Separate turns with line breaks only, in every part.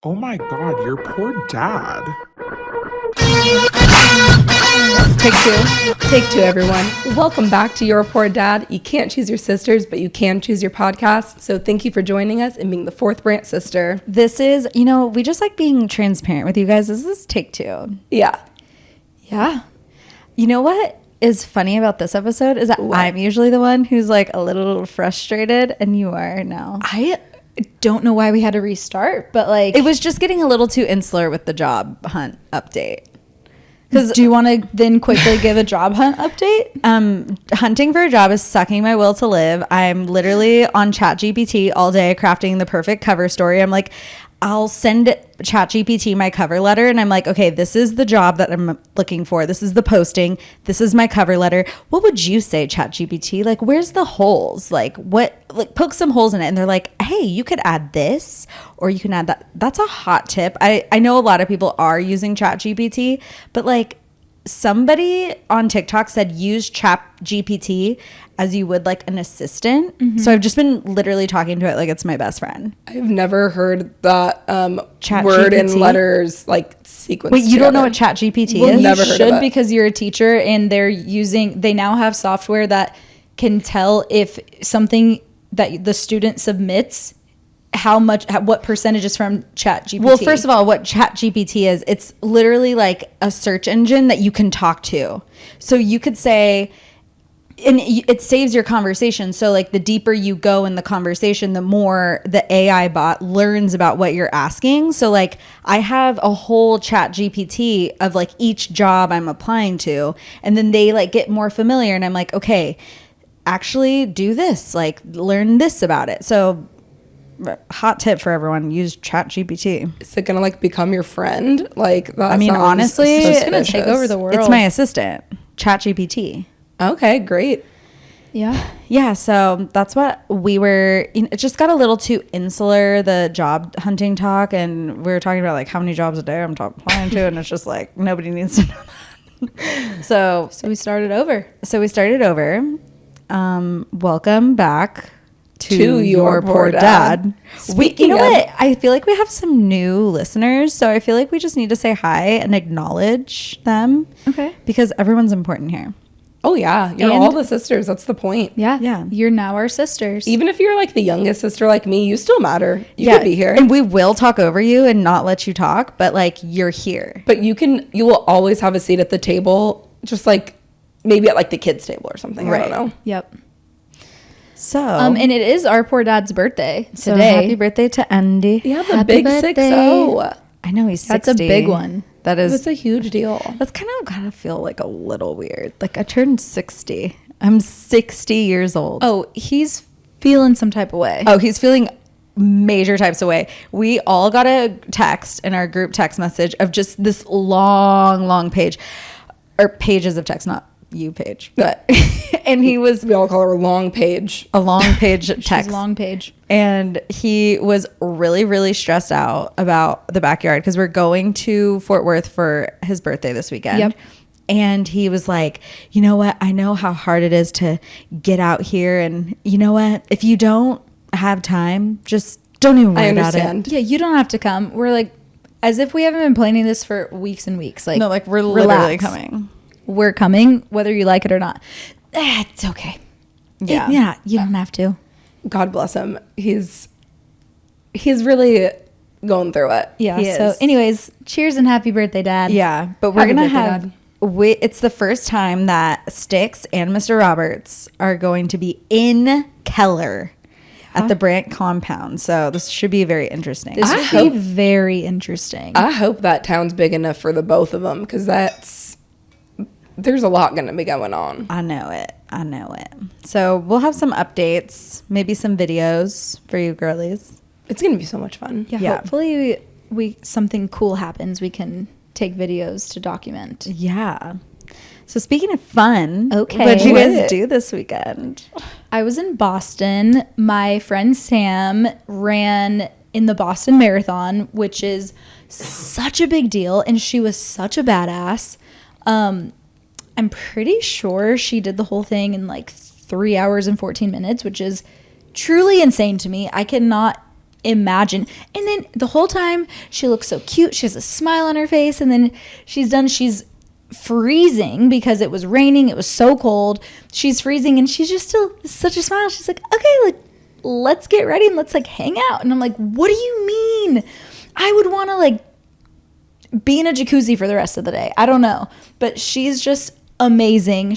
Oh my God, your poor dad.
Take two. Take two, everyone. Welcome back to Your Poor Dad. You can't choose your sisters, but you can choose your podcast. So thank you for joining us and being the fourth Brant sister.
This is, we just like being transparent with you guys. This is take two.
Yeah.
Yeah. You know what is funny about this episode is that I'm usually the one who's like a little frustrated, and you are now.
I don't know why we had to restart, but like
it was just getting a little too insular with the job hunt update.
Because do you want to then quickly give a job hunt update?
Hunting for a job is sucking my will to live. I'm literally on ChatGPT all day crafting the perfect cover story. I'm like, I'll send ChatGPT my cover letter, and I'm like, okay, this is the job that I'm looking for. This is the posting. This is my cover letter. What would you say, ChatGPT? Like, where's the holes? Like, what? Like, poke some holes in it. And they're like, hey, you could add this, or you can add that. That's a hot tip. I know a lot of people are using ChatGPT, but like, somebody on TikTok said use ChatGPT as you would like an assistant. Mm-hmm. So I've just been literally talking to it like it's my best friend.
I've never heard that word and letters like sequence.
Wait, you don't know what ChatGPT is?
Never heard of it.
Because you're a teacher and they now have software that can tell if something that the student submits what percentage is from ChatGPT.
Well, first of all, what ChatGPT is, it's literally like a search engine that you can talk to. So you could say, and it saves your conversation. So like the deeper you go in the conversation, the more the AI bot learns about what you're asking. So like I have a whole ChatGPT of like each job I'm applying to, and then they like get more familiar, and I'm like, okay, actually do this, like learn this about it. So hot tip for everyone, use ChatGPT.
Is it gonna like become your friend? Like that,
I mean, honestly,
it's gonna take over the world.
It's my assistant, ChatGPT.
Okay, great.
Yeah, so that's what we were, it just got a little too insular, the job hunting talk, and we were talking about like how many jobs a day I'm applying to, and it's just like nobody needs to know that. So
we started over.
Welcome back to
Your Poor Dad.
You know what? I feel like we have some new listeners, so I feel like we just need to say hi and acknowledge them.
Okay.
Because everyone's important here.
Oh yeah, you're all the sisters. That's the point.
Yeah. You're now our sisters.
Even if you're like the youngest sister like me, you still matter. You could be here.
And we will talk over you and not let you talk, but like you're here.
But you will always have a seat at the table, just like maybe at like the kids' table or something. Right. I don't know.
Yep.
So
and it is our poor dad's birthday today.
So happy birthday to Andy.
Yeah, the big 6-0.
I know he's 60.
That's a big one.
That's a huge deal.
That's kind of feel like a little weird. Like I turned 60. I'm 60 years old.
Oh, he's feeling some type of way.
Oh, he's feeling major types of way. We all got a text in our group text message of just this long page, or pages of text, not you, Paige, but and we
all call her long page.
A long page text.
She's long page.
And he was really stressed out about the backyard because we're going to Fort Worth for his birthday this weekend.
Yep.
And he was like, you know what? I know how hard it is to get out here. And you know what? If you don't have time, just don't even worry about it.
Yeah, you don't have to come. We're like, as if we haven't been planning this for weeks and weeks. Like,
no, like we're literally coming.
We're coming, whether you like it or not. It's okay.
Yeah, you don't have to.
God bless him. He's really going through it.
Yeah. So anyways, cheers and happy birthday, Dad.
Yeah, but we're going to have... it's the first time that Styx and Mr. Roberts are going to be in Keller at the Brant compound. So this should be very interesting.
This should be very interesting.
I hope that town's big enough for the both of them, because there's a lot going to be going on.
I know it. So we'll have some updates, maybe some videos for you girlies.
It's going to be so much fun.
Yeah. Hopefully we something cool happens. We can take videos to document.
Yeah. So speaking of fun,
okay,
what did you guys do this weekend?
I was in Boston. My friend Sam ran in the Boston Marathon, which is such a big deal, and she was such a badass. I'm pretty sure she did the whole thing in like 3 hours and 14 minutes, which is truly insane to me. I cannot imagine. And then the whole time she looks so cute. She has a smile on her face. And then she's freezing because it was raining. It was so cold. She's freezing and she's just still such a smile. She's like, okay, like, let's get ready and let's like hang out. And I'm like, what do you mean? I would want to like be in a jacuzzi for the rest of the day. I don't know. But she's just amazing.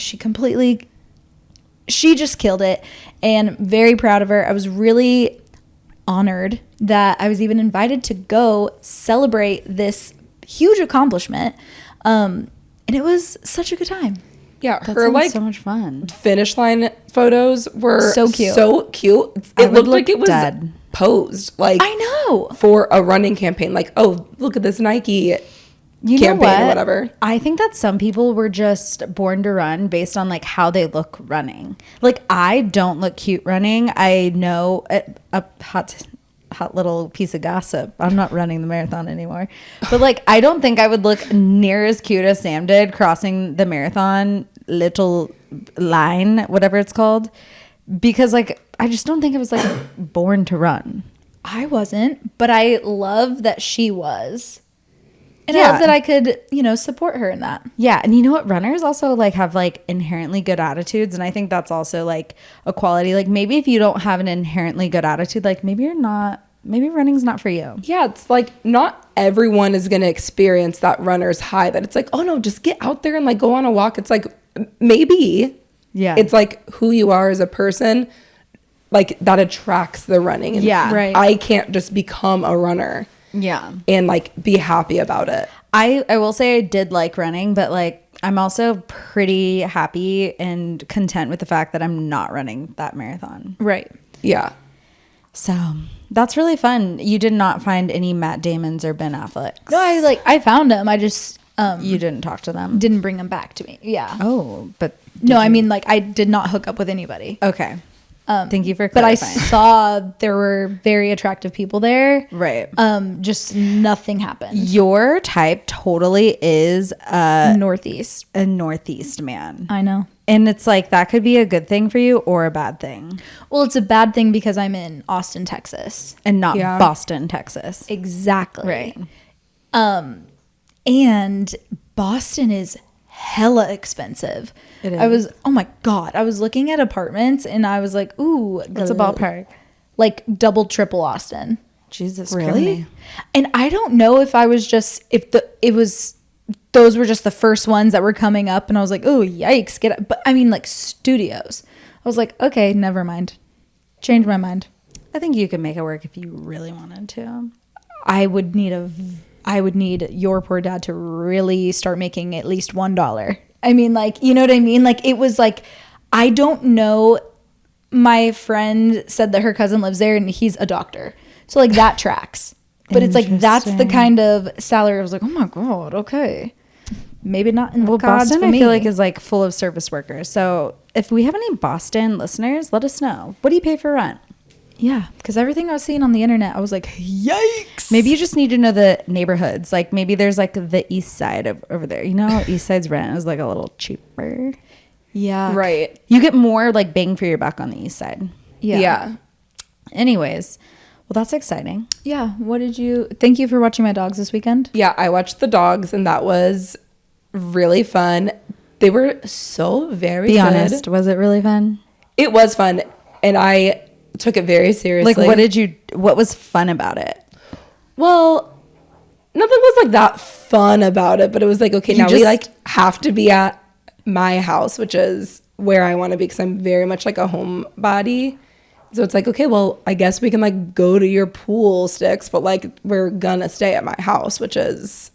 She just killed it. And very proud of her. I was really honored that I was even invited to go celebrate this huge accomplishment. And it was such a good time.
Yeah,
That
her
sounds
like
so much fun.
finish line photos were
So cute.
So cute.
I
It
would
looked
look
like it was
dead.
posed, like
I know.
for a running campaign. Like, oh, look at this Nike
You
campaign
know what?
or whatever.
I think that some people were just born to run based on like how they look running. Like I don't look cute running. I know a hot little piece of gossip. I'm not running the marathon anymore. But like I don't think I would look near as cute as Sam did crossing the marathon little line, whatever it's called. Because like I just don't think I was like born to run.
I wasn't, but I love that she was. And I
Yeah.
love that I could, support her in that.
Yeah, and you know what? Runners also like have like inherently good attitudes, and I think that's also like a quality. Like maybe if you don't have an inherently good attitude, like maybe running's not for you.
Yeah, it's like not everyone is going to experience that runner's high that it's like, oh no, just get out there and like go on a walk. It's like maybe.
Yeah.
It's like who you are as a person, like that attracts the running. And
Yeah.
Right.
I can't just become a runner
Yeah.
and like be happy about it.
I will say I did like running, but like I'm also pretty happy and content with the fact that I'm not running that marathon.
Right.
Yeah.
So that's really fun. You did not find any Matt Damons or Ben Afflecks.
No, I found them. I just
You didn't talk to them.
didn't bring them back to me. Yeah.
Oh, but
No, I mean like I did not hook up with anybody.
okay. Thank you for
But I
clarifying.
saw there were very attractive people there.
Right.
Just nothing happened.
Your type totally is
Northeast.
a Northeast man.
I know.
And it's like that could be a good thing for you or a bad thing.
Well, it's a bad thing because I'm in Austin, Texas.
And not
Yeah.
Boston, Texas.
Exactly.
Right.
And Boston is hella expensive.
It
Oh my God. I was looking at apartments and I was like, ooh.
What's a ballpark?
Like double, triple Austin.
Jesus,
Really?
And I don't know if I was just, those were just the first ones that were coming up and I was like, oh, yikes. But I mean like studios. I was like, okay, never mind. Change my mind.
I think you could make it work if you really wanted to.
I would need your poor dad to really start making at least $1. I mean, like, you know what I mean? Like, it was like, I don't know. My friend said that her cousin lives there and he's a doctor. So, like, that tracks. But it's like, that's the
Interesting.
kind of salary. I was like, oh my God, okay. Maybe not in the
Well,
cards
Boston,
for
I
me.
feel like, is like full of service workers. So if we have any Boston listeners, let us know. What do you pay for rent?
Yeah, because everything I was seeing on the internet, I was like, yikes.
Maybe you just need to know the neighborhoods. Like maybe there's like the east side of over there. You know, east side's rent is like a little cheaper.
Yeah.
Right.
You get more like bang for your buck on the east side.
Yeah.
Yeah.
Anyways, well, that's exciting.
Yeah. Thank you for watching my dogs this weekend.
Yeah, I watched the dogs and that was really fun. They were so very
Be
good.
honest, was it really fun?
It was fun and I took it very seriously.
Like what was fun about it?
Well, nothing was like that fun about it, but it was like, okay, now we
just-
like have to be at my house, which is where I want to be because I'm very much like a homebody. So it's like, okay, well, I guess we can like go to your pool sticks, but like we're gonna stay at my house, which is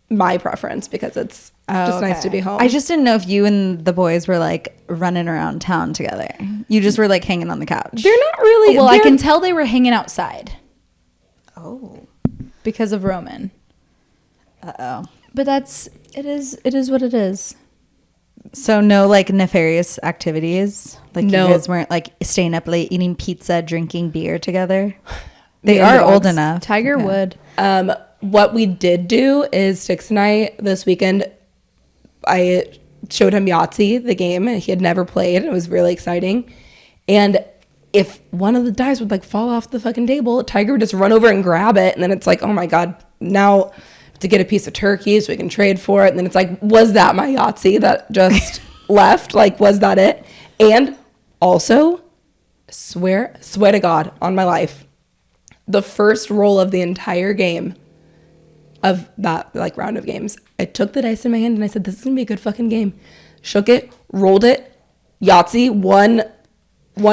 my preference because it's just nice to be home.
I just didn't know if you and the boys were like running around town together. You just were like hanging on the couch.
they're not really.
Well, I
they're-
can tell they were hanging outside
Oh.
because of Roman.
Uh-oh.
But it is what it is.
So no like nefarious activities? Like
No.
you guys weren't like staying up late eating pizza, drinking beer together? They
Me and
are
the
old
dogs.
enough.
Tiger
Okay.
Wood.
What we did do is Stix and I this weekend, I showed him Yahtzee, the game, and he had never played. It was really exciting. And if one of the dice would like fall off the fucking table, Tiger would just run over and grab it. And then it's like, oh my God, now to get a piece of turkey so we can trade for it. And then it's like, was that my Yahtzee that just left? Like, was that it? And also, swear to God on my life, the first roll of the entire game of that like round of games, I took the dice in my hand and I said, this is gonna be a good fucking game. Shook it, rolled it, Yahtzee, one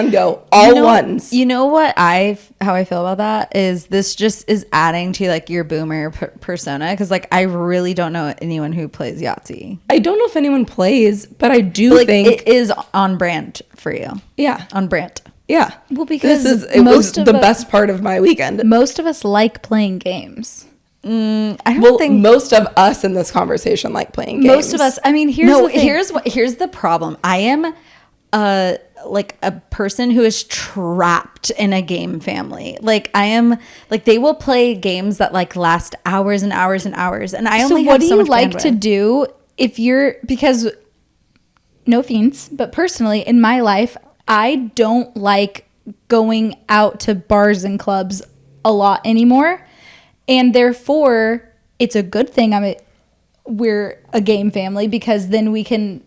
go, all ones.
You know what how I feel about that is this just is adding to like your boomer persona, because like I really don't know anyone who plays Yahtzee.
I don't know if anyone plays, but I do think
it is on brand for you.
Yeah,
on brand.
Yeah.
Well, because
it was the best part of my weekend.
Most of us like playing games.
I don't think
most of us in this conversation like playing games.
Most of us. I mean, here's
the problem. I am like a person who is trapped in a game family. Like I am, like they will play games that like last hours and hours and hours, and I only have so much bandwidth. So what do you like
to do if you're, because no offense, but personally in my life, I don't like going out to bars and clubs a lot anymore. And therefore, it's a good thing we're a game family, because then we can,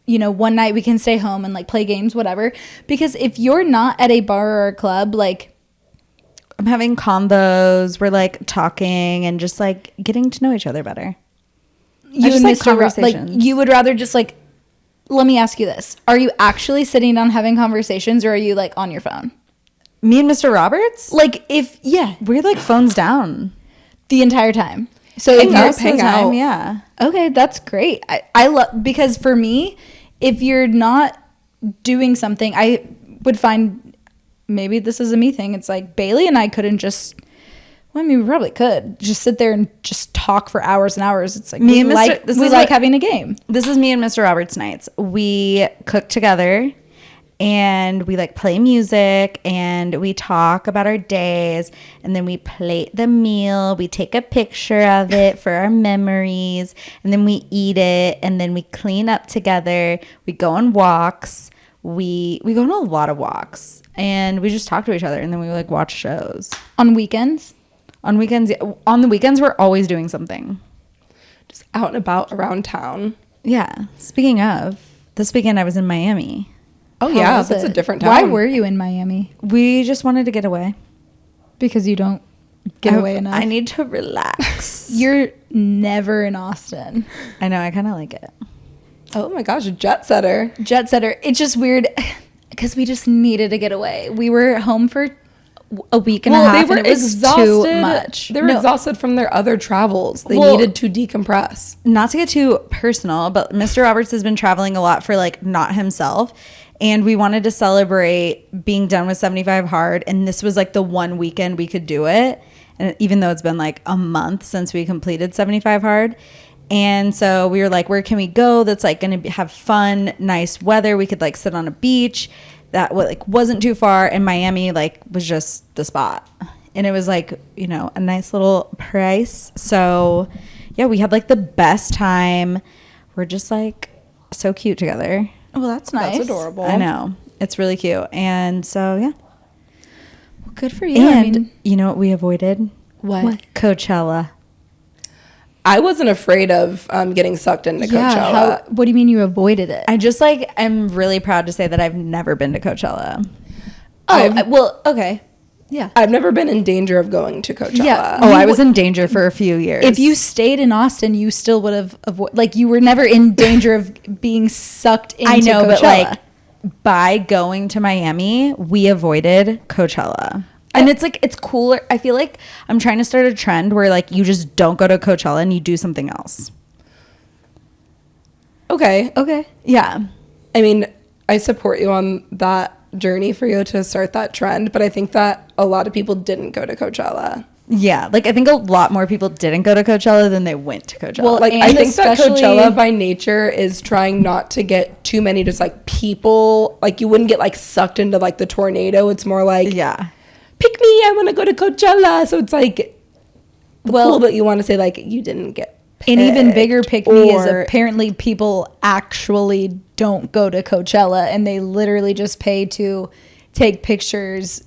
you know, one night we can stay home and like play games, whatever. Because if you're not at a bar or a club, like
I'm having combos, we're like talking and just like getting to know each other better.
You and Mr. Like you would rather just like, let me ask you this. Are you actually sitting down having conversations, or are you like on your phone?
Me and Mr. Roberts?
Like
we're like phones down
the entire time. So if you're
hang out, yeah.
Okay, that's great. I love, because for me, if you're not doing something, I would find, maybe this is a me thing. It's like Bailey and I couldn't just, well, I mean, we probably could just sit there and just talk for hours and hours. It's like we like having a game.
This is me and Mr. Roberts nights. We cook together. And we like play music and we talk about our days, and then we plate the meal. We take a picture of it for our memories, and then we eat it, and then we clean up together. We go on walks. We go on a lot of walks, and we just talk to each other, and then we like watch shows.
On weekends?
On the weekends, we're always doing something.
Just out and about around town.
Yeah. Speaking of, this weekend I was in Miami.
Oh, yeah, that's a different time.
Why were you in Miami?
We just wanted to get away.
Because you don't get away enough?
I need to relax.
You're never in Austin.
I know, I kind of like it.
Oh my gosh, jet setter.
Jet setter. It's just weird because we just needed to get away. We were home for a week and a half, and it was too much.
They were exhausted from their other travels. They needed to decompress.
Not to get too personal, but Mr. Roberts has been traveling a lot for like not himself. And we wanted to celebrate being done with 75 Hard. And this was like the one weekend we could do it. And even though it's been like a month since we completed 75 Hard. And so we were like, where can we go that's like going to have fun, nice weather? We could like sit on a beach that like wasn't too far. And Miami like was just the spot. And it was like, you know, a nice little price. So yeah, we had like the best time. We're just like so cute together.
Well, that's nice.
That's adorable.
I know. It's really cute. And so, yeah.
Well, good for you.
And you know what we avoided?
What?
Coachella.
I wasn't afraid of getting sucked into Coachella.
What do you mean you avoided it?
I just like, I'm really proud to say that I've never been to Coachella.
Well, okay. Yeah.
I've never been in danger of going to Coachella.
Yeah.
Oh, I was in danger for a few years.
If you stayed in Austin, you still would have like you were never in danger of being sucked into Coachella. I know, but like
by going to Miami, we avoided Coachella. And it's like, it's cooler. I feel like I'm trying to start a trend where like you just don't go to Coachella and you do something else.
Okay.
Yeah.
I mean, I support you on that journey for you to start that trend, but I think that a lot of people didn't go to Coachella.
Yeah, like I think a lot more people didn't go to Coachella than they went to Coachella.
Well, like I think that Coachella by nature is trying not to get too many just like people, like you wouldn't get like sucked into like the tornado. It's more like,
yeah,
pick me, I want to go to Coachella. So it's like cool that you want to say like you didn't get picked.
An even bigger pick me is apparently people actually don't go to Coachella and they literally just pay to take pictures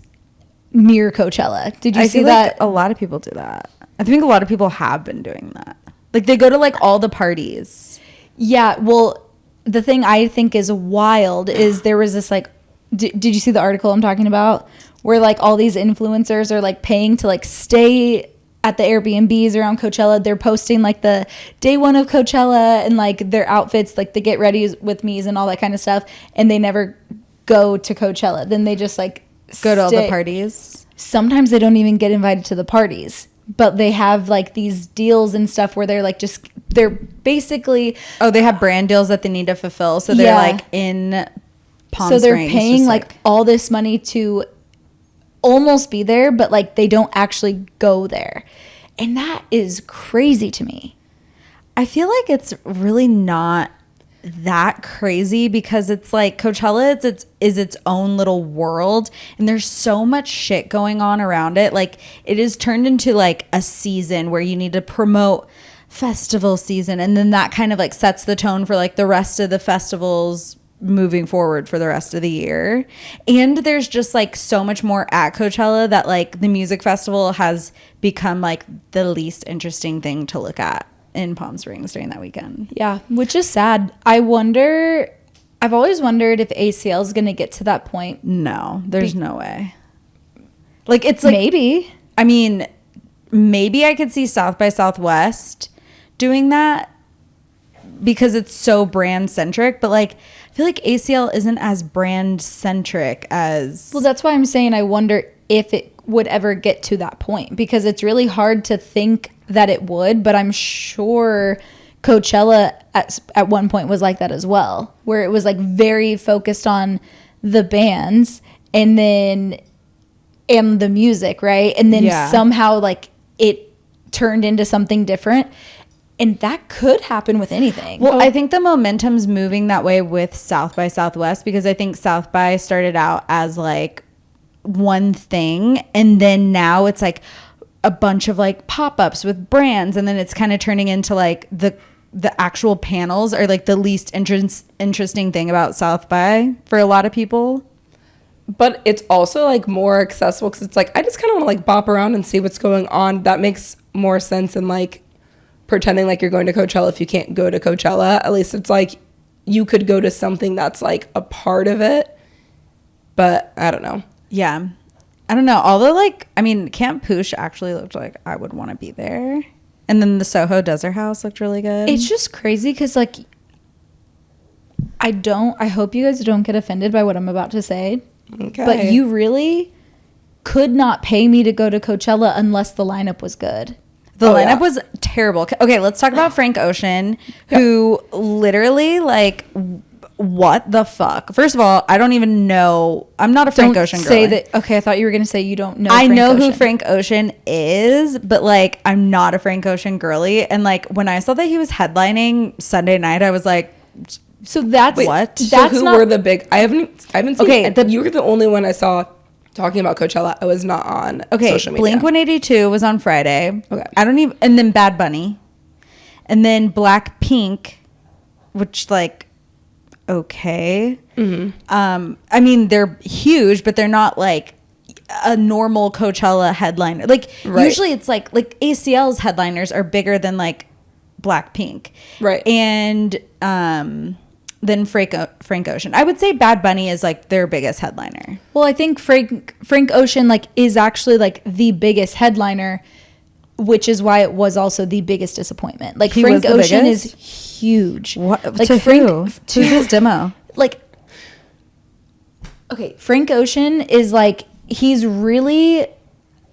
near Coachella. Did you
I
see
feel
that?
like a lot of people do that. I think a lot of people have been doing that. Like they go to like all the parties.
Yeah, well, the thing I think is wild is there was this like, did you see the article I'm talking about? Where like all these influencers are like paying to like stay at the Airbnbs around Coachella. They're posting like the day one of Coachella and like their outfits, like the get ready with me's and all that kind of stuff. And they never go to Coachella. Then they just like
Go to all the parties.
Sometimes they don't even get invited to the parties, but they have like these deals and stuff where they're like they're basically
they have brand deals that they need to fulfill, so they're like in Palm Springs.
So they're paying like all this money to almost be there, but like they don't actually go there, and that is crazy to me.
I feel like it's really not that crazy because it's like Coachella is its own little world, and there's so much shit going on around it. Like it is turned into like a season where you need to promote festival season, and then that kind of like sets the tone for like the rest of the festivals moving forward for the rest of the year. And there's just like so much more at Coachella that like the music festival has become like the least interesting thing to look at in Palm Springs during that weekend.
Yeah, which is sad. I've always wondered if ACL is going to get to that point.
No, there's no way. Like it's like
maybe.
I mean, maybe I could see South by Southwest doing that because it's so brand centric, but like I feel like ACL isn't as brand centric as.
Well, that's why I'm saying I wonder if it would ever get to that point, because it's really hard to think that it would, but I'm sure Coachella at one point was like that as well, where it was like very focused on the bands and the music, right? And then somehow like it turned into something different. And that could happen with anything.
Well, I think the momentum's moving that way with South by Southwest, because I think South by started out as like one thing, and then now it's like a bunch of like pop-ups with brands, and then it's kind of turning into like the actual panels are like the least interesting thing about South by for a lot of people.
But it's also like more accessible because it's like I just kind of want to like bop around and see what's going on. That makes more sense than like pretending like you're going to Coachella if you can't go to Coachella. At least it's like you could go to something that's like a part of it. But I don't know.
Yeah. I don't know. Although like, I mean, Camp Poosh actually looked like I would want to be there. And then the Soho Desert House looked really good.
It's just crazy because like I hope you guys don't get offended by what I'm about to say.
Okay.
But you really could not pay me to go to Coachella unless the lineup was good.
The lineup was terrible. Okay, let's talk about Frank Ocean, who literally like, what the fuck? First of all, I don't even know. I'm not a Frank Ocean girl.
Say that. Okay, I thought you were gonna say you don't know.
I know who Frank Ocean is, but like I'm not a Frank Ocean girly. And like when I saw that he was headlining Sunday night, I was like,
so that's
what?
So who were the big? I haven't seen.
Okay,
you were the only one I saw talking about Coachella. I was not on social media.
Blink-182 was on Friday.
Okay.
And then Bad Bunny. And then Blackpink, which like, okay.
Mm-hmm.
I mean, they're huge, but they're not like a normal Coachella headliner. Like usually it's like ACL's headliners are bigger than like Blackpink.
Right.
And than Frank Ocean. I would say Bad Bunny is like their biggest headliner.
Well, I think Frank Ocean like is actually like the biggest headliner, which is why it was also the biggest disappointment. Like Frank Ocean is huge.
What?
Like
to who? To his demo.
Like, okay, Frank Ocean is like, he's really.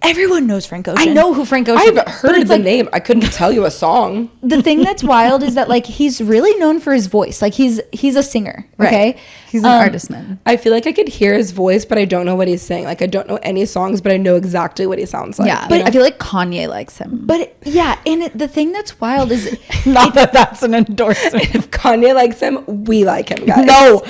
Everyone knows Frank Ocean.
I know who Frank Ocean is.
I've heard the name. I couldn't tell you a song.
The thing that's wild is that like he's really known for his voice. Like he's a singer. Okay.
Right. He's an artistman.
I feel like I could hear his voice, but I don't know what he's saying. Like I don't know any songs, but I know exactly what he sounds like.
Yeah. But I feel like Kanye likes him.
But and the thing that's wild is
not that that's an endorsement.
If Kanye likes him, we like him, guys.
No.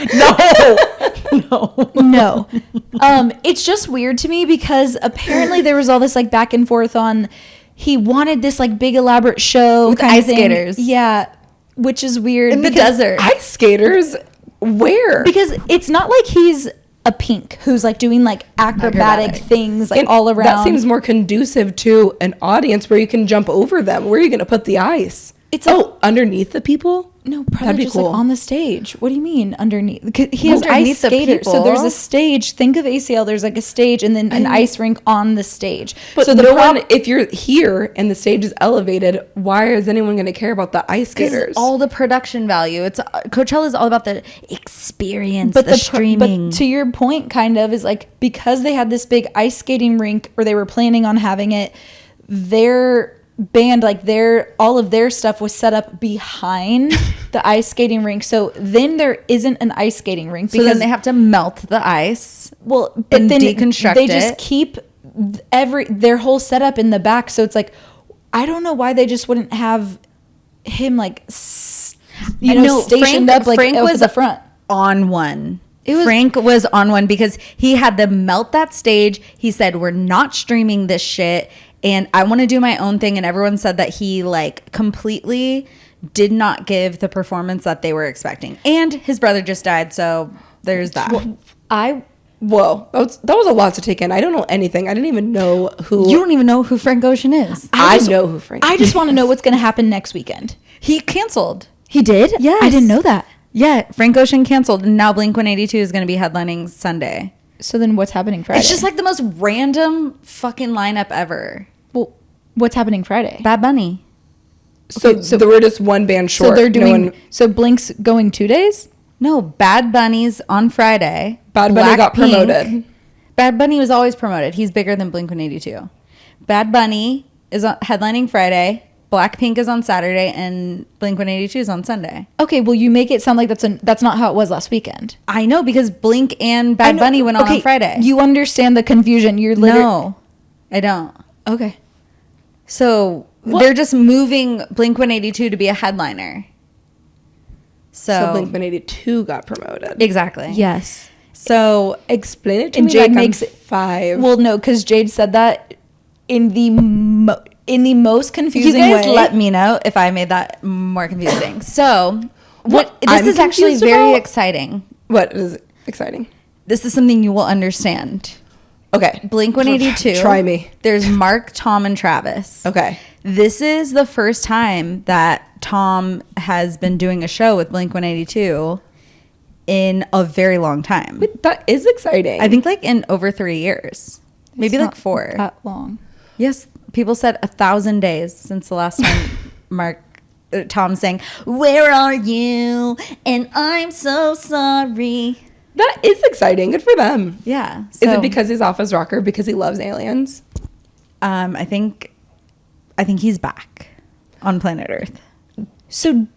It's just weird to me because apparently there was all this like back and forth on he wanted this like big elaborate show
with ice skaters.
Yeah, which is weird
in the desert.
Ice skaters? Where?
Because it's not like he's a pink who's like doing like acrobatic things like
And
all around.
That seems more conducive to an audience where you can jump over them. Where are you going to put the ice?
It's like,
underneath the people?
no,
That'd
probably
be
just
cool.
like on the stage. What do you mean underneath? 'Cause he has
Underneath
ice
the
skaters. So there's a
people?
stage. Think of ACL. There's like a stage and then an ice rink on the stage.
But
so
no one, if you're here and the stage is elevated, why is anyone going to care about the ice skaters?
all the production value. It's Coachella is all about the experience,
but
the streaming.
But to your point, kind of is like because they had this big ice skating rink, or they were planning on having it. Their band, like all of their stuff was set up behind the ice skating rink. So then there isn't an ice skating rink
so
because
then they have to melt the ice.
well, but
and
then
deconstruct
they just
it.
keep their whole setup in the back. So it's like I don't know why they just wouldn't have him like stationed up like
Frank
up
was
at the front.
on one. Frank was on one because he had to melt that stage. He said, "We're not streaming this shit, and I want to do my own thing." And everyone said that he like completely did not give the performance that they were expecting. And his brother just died, so there's that.
Whoa, that was a lot to take in. I don't know anything. I didn't even know who.
You don't even know who Frank Ocean is.
I know who Frank
I just want to know what's going to happen next weekend.
He canceled.
He did?
Yes.
I didn't know that.
Yeah, Frank Ocean canceled, and now Blink-182 is going to be headlining Sunday.
So then what's happening Friday?
It's just like the most random fucking lineup ever.
well, what's happening Friday?
Bad Bunny.
So they were just one band short.
So they're
No
doing
one-
so Blink's going 2 days?
No, Bad Bunny's on Friday.
Bad Bunny got promoted.
Bad Bunny was always promoted. He's bigger than Blink-182. Bad Bunny is headlining Friday. Blackpink is on Saturday, and Blink-182 is on Sunday.
Okay, well you make it sound like that's not how it was last weekend.
I know, because Blink and Bad Bunny went on Friday.
You understand the confusion. You're literally
No, I don't.
Okay.
So they're just moving Blink-182 to be a headliner.
So Blink-182 got promoted.
Exactly.
Yes.
So
Explain it to
And
me.
Jade
like
makes
I'm
it
5.
Well, no, because Jade said that in the most
you
confusing
guys
way.
let me know if I made that more confusing. So
What
this
I'm
is actually
confused
very
about-
exciting.
What is exciting?
This is something you will understand.
Okay.
Blink-182.
Try me.
There's Mark, Tom, and Travis.
Okay.
This is the first time that Tom has been doing a show with Blink-182 in a very long time.
Wait, that is exciting.
I think like in over 3 years. Maybe
It's
like
not
4.
that long.
Yes, people said 1,000 days since the last time Tom sang, "Where are you? And I'm so sorry."
that is exciting. Good for them.
Yeah.
Is it because he's off as rocker because he loves aliens?
I think he's back on planet Earth.
So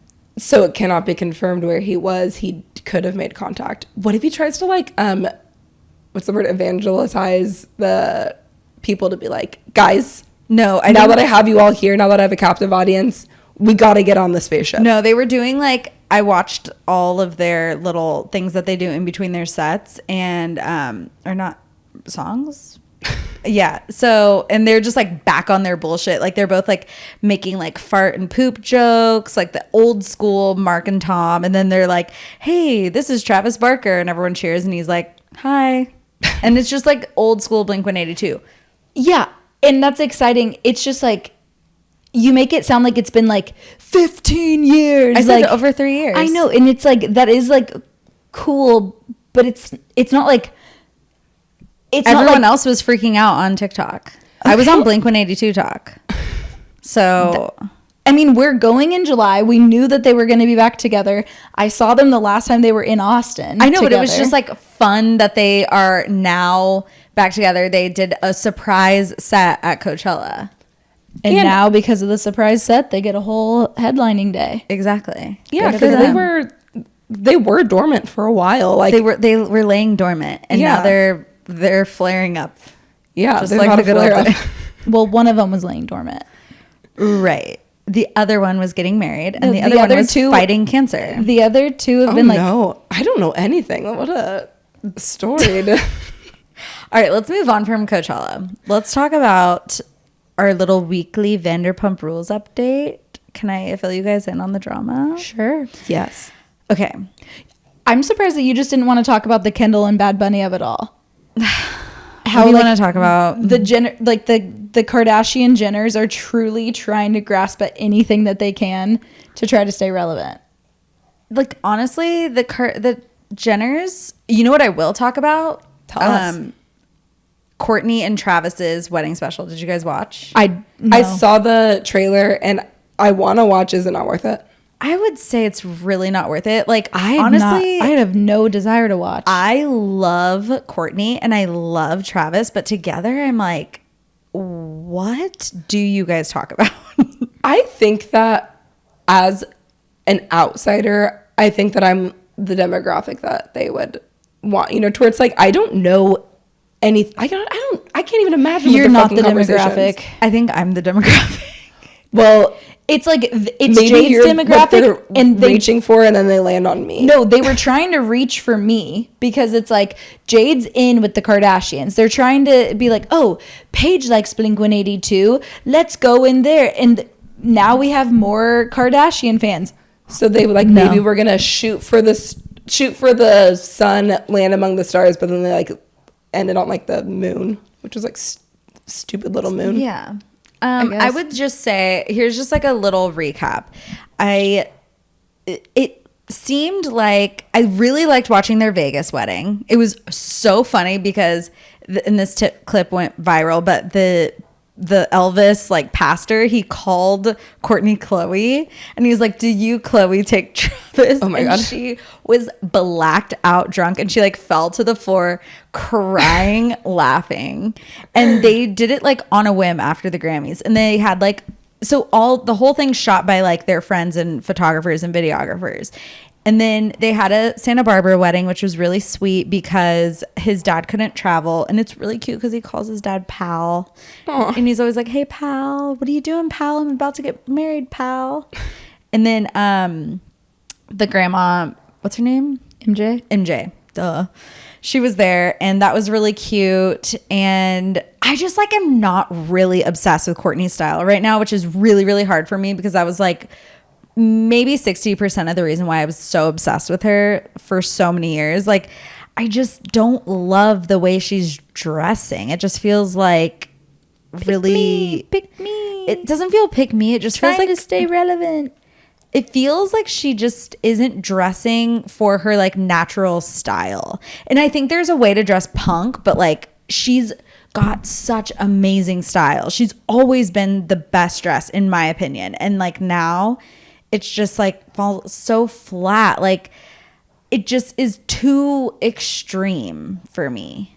it cannot be confirmed where he was. He could have made contact. What if he tries to what's the word? Evangelize the people to be like, guys.
No,
Now that I have you all here, now that I have a captive audience, we got to get on the spaceship.
No, they were doing I watched all of their little things that they do in between their sets, and or not songs. Yeah. So, and they're just back on their bullshit. They're both making fart and poop jokes, the old school Mark and Tom. And then they're like, "Hey, this is Travis Barker," and everyone cheers, and he's like, "Hi," and it's just old school Blink-182.
Yeah, and that's exciting. It's just you make it sound like it's been 15 years.
I said over 3 years.
I know, and it's that is cool, but it's not it's
Everyone
not
else was freaking out on TikTok. I was on Blink-182 talk. So
I mean, we're going in July. We knew that they were going to be back together. I saw them the last time they were in Austin.
I know, but it was
together.
just fun that they are now back together. They did a surprise set at Coachella.
And now, because of the surprise set, they get a whole headlining day.
Exactly.
Yeah,
Good for
because
them.
they were dormant for a while.
they were laying dormant, and
Yeah.
now they're flaring up.
Yeah,
Just
they've
like
had
the
a
good old
flare-up.
days.
Well, one of them was laying dormant.
Right. The other one was getting married, and
No,
the
the
other one
other
was
two-
fighting cancer.
The other two have
Oh,
been
no. I don't know anything. What a story.
All right, let's move on from Coachella. Let's talk about our little weekly Vanderpump Rules update. Can I fill you guys in on the drama?
Sure.
Yes.
Okay.
I'm surprised that you just didn't want to talk about the Kendall and Bad Bunny of it all.
How do you want to talk about
the Kardashian Jenners are truly trying to grasp at anything that they can to try to stay relevant.
like honestly the Jenners? You know what I will talk about?
Tell us.
Kourtney and Travis's wedding special. Did you guys watch?
No.
I saw the trailer and I want to watch. Is it not worth it?
I would say it's really not worth it. Like
I
honestly,
have no desire to watch.
I love Kourtney and I love Travis, but together I'm like, what do you guys talk about?
I think that as an outsider, I think that I'm the demographic that they would want, to where it's like, I don't know anything. I can't even imagine.
You're not
fucking
the
conversations.
demographic.
I think I'm the demographic.
Well,
It's like it's
maybe
Jade's
you're what
demographic,
they're
and they
reaching for, and then they land on me.
no, they were trying to reach for me because it's like Jade's in with the Kardashians. They're trying to be like, oh, Paige likes Blink-182. Let's go in there, and now we have more Kardashian fans.
So they were like,
No.
maybe we're gonna shoot for the sun, land among the stars, but then they like ended on like the moon, which was like stupid little moon.
Yeah.
I
I
guess.
would just say, here's just like a little recap. It seemed like I really liked watching their Vegas wedding. It was so funny because and this clip went viral, but the Elvis like pastor, he called Kourtney Chloe and he was like, do you Chloe take Travis?
Oh my
and
God.
She was blacked out drunk and she like fell to the floor crying laughing, and they did it like on a whim after the Grammys, and they had like the whole thing shot by like their friends and photographers and videographers. And then they had a Santa Barbara wedding, which was really sweet because his dad couldn't travel. And it's really cute because he calls his dad Pal.
Aw.
And he's always like, hey, Pal, what are you doing, Pal? I'm about to get married, Pal. And then the grandma, what's her name? MJ. Duh. She was there, and that was really cute. And I just like am not really obsessed with Kourtney's style right now, which is really, really hard for me because I was like, maybe 60% of the reason why I was so obsessed with her for so many years. Like, I just don't love the way she's dressing. It just feels like
Pick me.
It doesn't feel pick me. It just
Trying
feels like
to stay relevant.
it feels like she just isn't dressing for her like natural style. And I think there's a way to dress punk, but like she's got such amazing style. She's always been the best dress in my opinion. And like now it's just like falls so flat. Like it just is too extreme for me.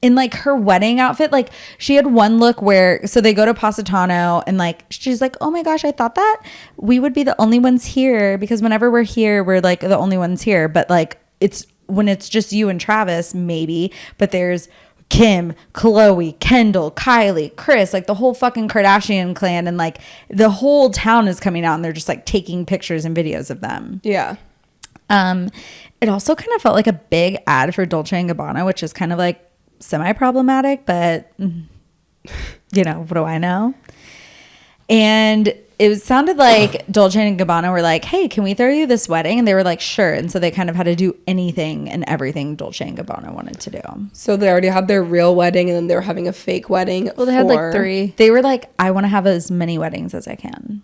In like her wedding outfit, like she had one look where, so they go to Positano and like she's like, oh my gosh, I thought that we would be the only ones here because whenever we're here, we're like the only ones here. But like it's when it's just you and Travis, maybe, but there's Kim, Khloe, Kendall, Kylie, Kris, like the whole fucking Kardashian clan, and like the whole town is coming out and they're just like taking pictures and videos of them.
Yeah.
It also kind of felt like a big ad for Dolce & Gabbana, which is kind of like semi-problematic, but you know, what do I know? And it sounded like Dolce & Gabbana were like, hey, can we throw you this wedding? And they were like, sure. And so they kind of had to do anything and everything Dolce & Gabbana wanted to do.
So they already had their real wedding, and then they were having a fake wedding.
Well, they had like 3.
They were like, I want to have as many weddings as I can.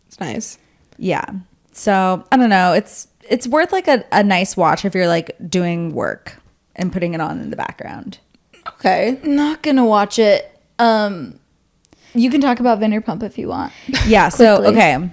It's nice.
Yeah. So I don't know. It's worth like a nice watch if you're like doing work and putting it on in the background.
Okay.
Not gonna watch it. You can talk about Vanderpump if you want.
Yeah. So,
Quickly.
okay.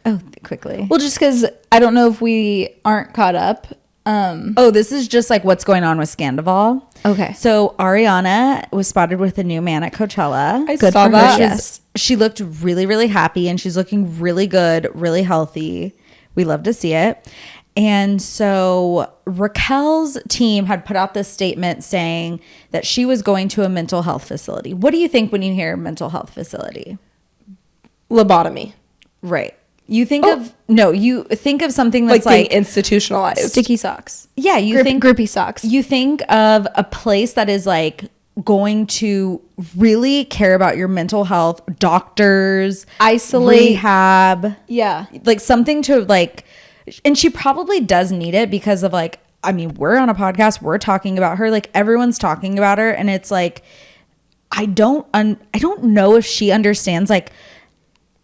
Oh, quickly.
Well, just because I don't know if we aren't caught up.
Oh, this is just like what's going on with Scandival.
Okay.
So Ariana was spotted with a new man at Coachella.
I
Good
saw
for her.
that.
Yes.
She looked really, really happy and she's looking really good, really healthy. We love to see it. And so Raquel's team had put out this statement saying that she was going to a mental health facility. What do you think when you hear mental health facility?
Lobotomy.
Right. You think you think of something that's
Like being
like
institutionalized.
Sticky socks.
yeah, you think
grippy socks.
you think of a place that is like going to really care about your mental health, doctors,
Isolate.
rehab,
Yeah.
like something to like and she probably does need it because of like, I mean, we're on a podcast, we're talking about her, like everyone's talking about her, and it's like, I don't know if she understands like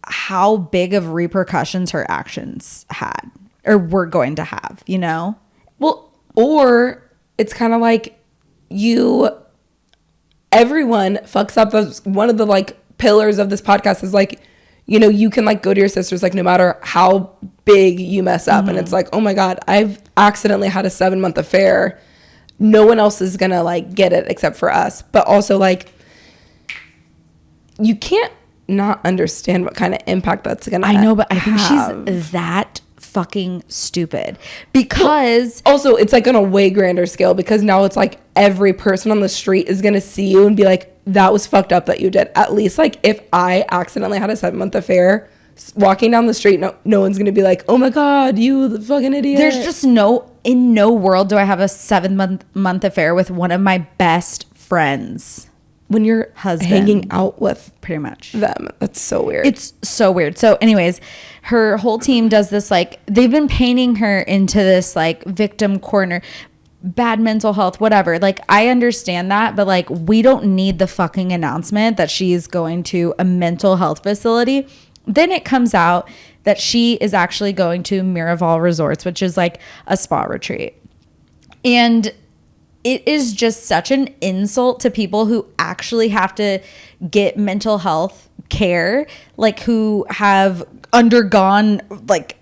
how big of repercussions her actions had or were going to have, you know?
Well, or it's kind of like everyone fucks up. As one of the like pillars of this podcast is like, you know, you can like go to your sisters, like no matter how big you mess up. And it's like, oh my God, I've accidentally had a 7-month affair. No one else is gonna like get it except for us. But also like, you can't not understand what kind of impact that's gonna
I know, but I think
have.
she's that fucking stupid because
Also, it's like on a way grander scale because now it's like every person on the street is gonna see you and be like, that was fucked up that you did. At least like if I accidentally had a 7-month affair, walking down the street, no one's gonna be like, oh my God, you the fucking idiot.
there's just in no world do I have a 7-month affair with one of my best friends.
When you're
Husband.
hanging out with
Pretty much.
them. That's so weird.
It's so weird. So anyways, her whole team does this, like, they've been painting her into this like victim corner, bad mental health, whatever. Like, I understand that, but like, we don't need the fucking announcement that she's going to a mental health facility. Then it comes out that she is actually going to Mirabal Resorts, which is like a spa retreat. And it is just such an insult to people who actually have to get mental health care, like who have undergone like,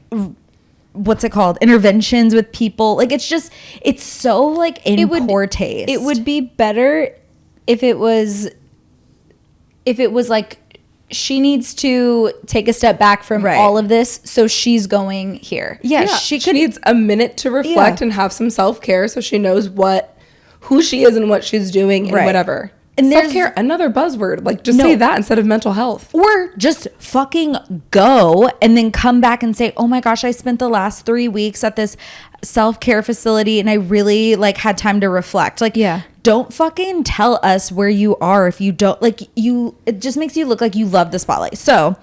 what's it called? Interventions with people. Like, it's so like in poor taste.
It would be better if it was like she needs to take a step back from all of this, so she's going here.
Yeah,
she needs a minute to reflect and have some self-care so she knows who she is and what she's doing and whatever. And self-care, another buzzword. Like, just say that instead of mental health.
Or just fucking go and then come back and say, oh my gosh, I spent the last 3 weeks at this self-care facility and I really like had time to reflect. Like, don't fucking tell us where you are if you don't, like, it just makes you look like you love the spotlight. So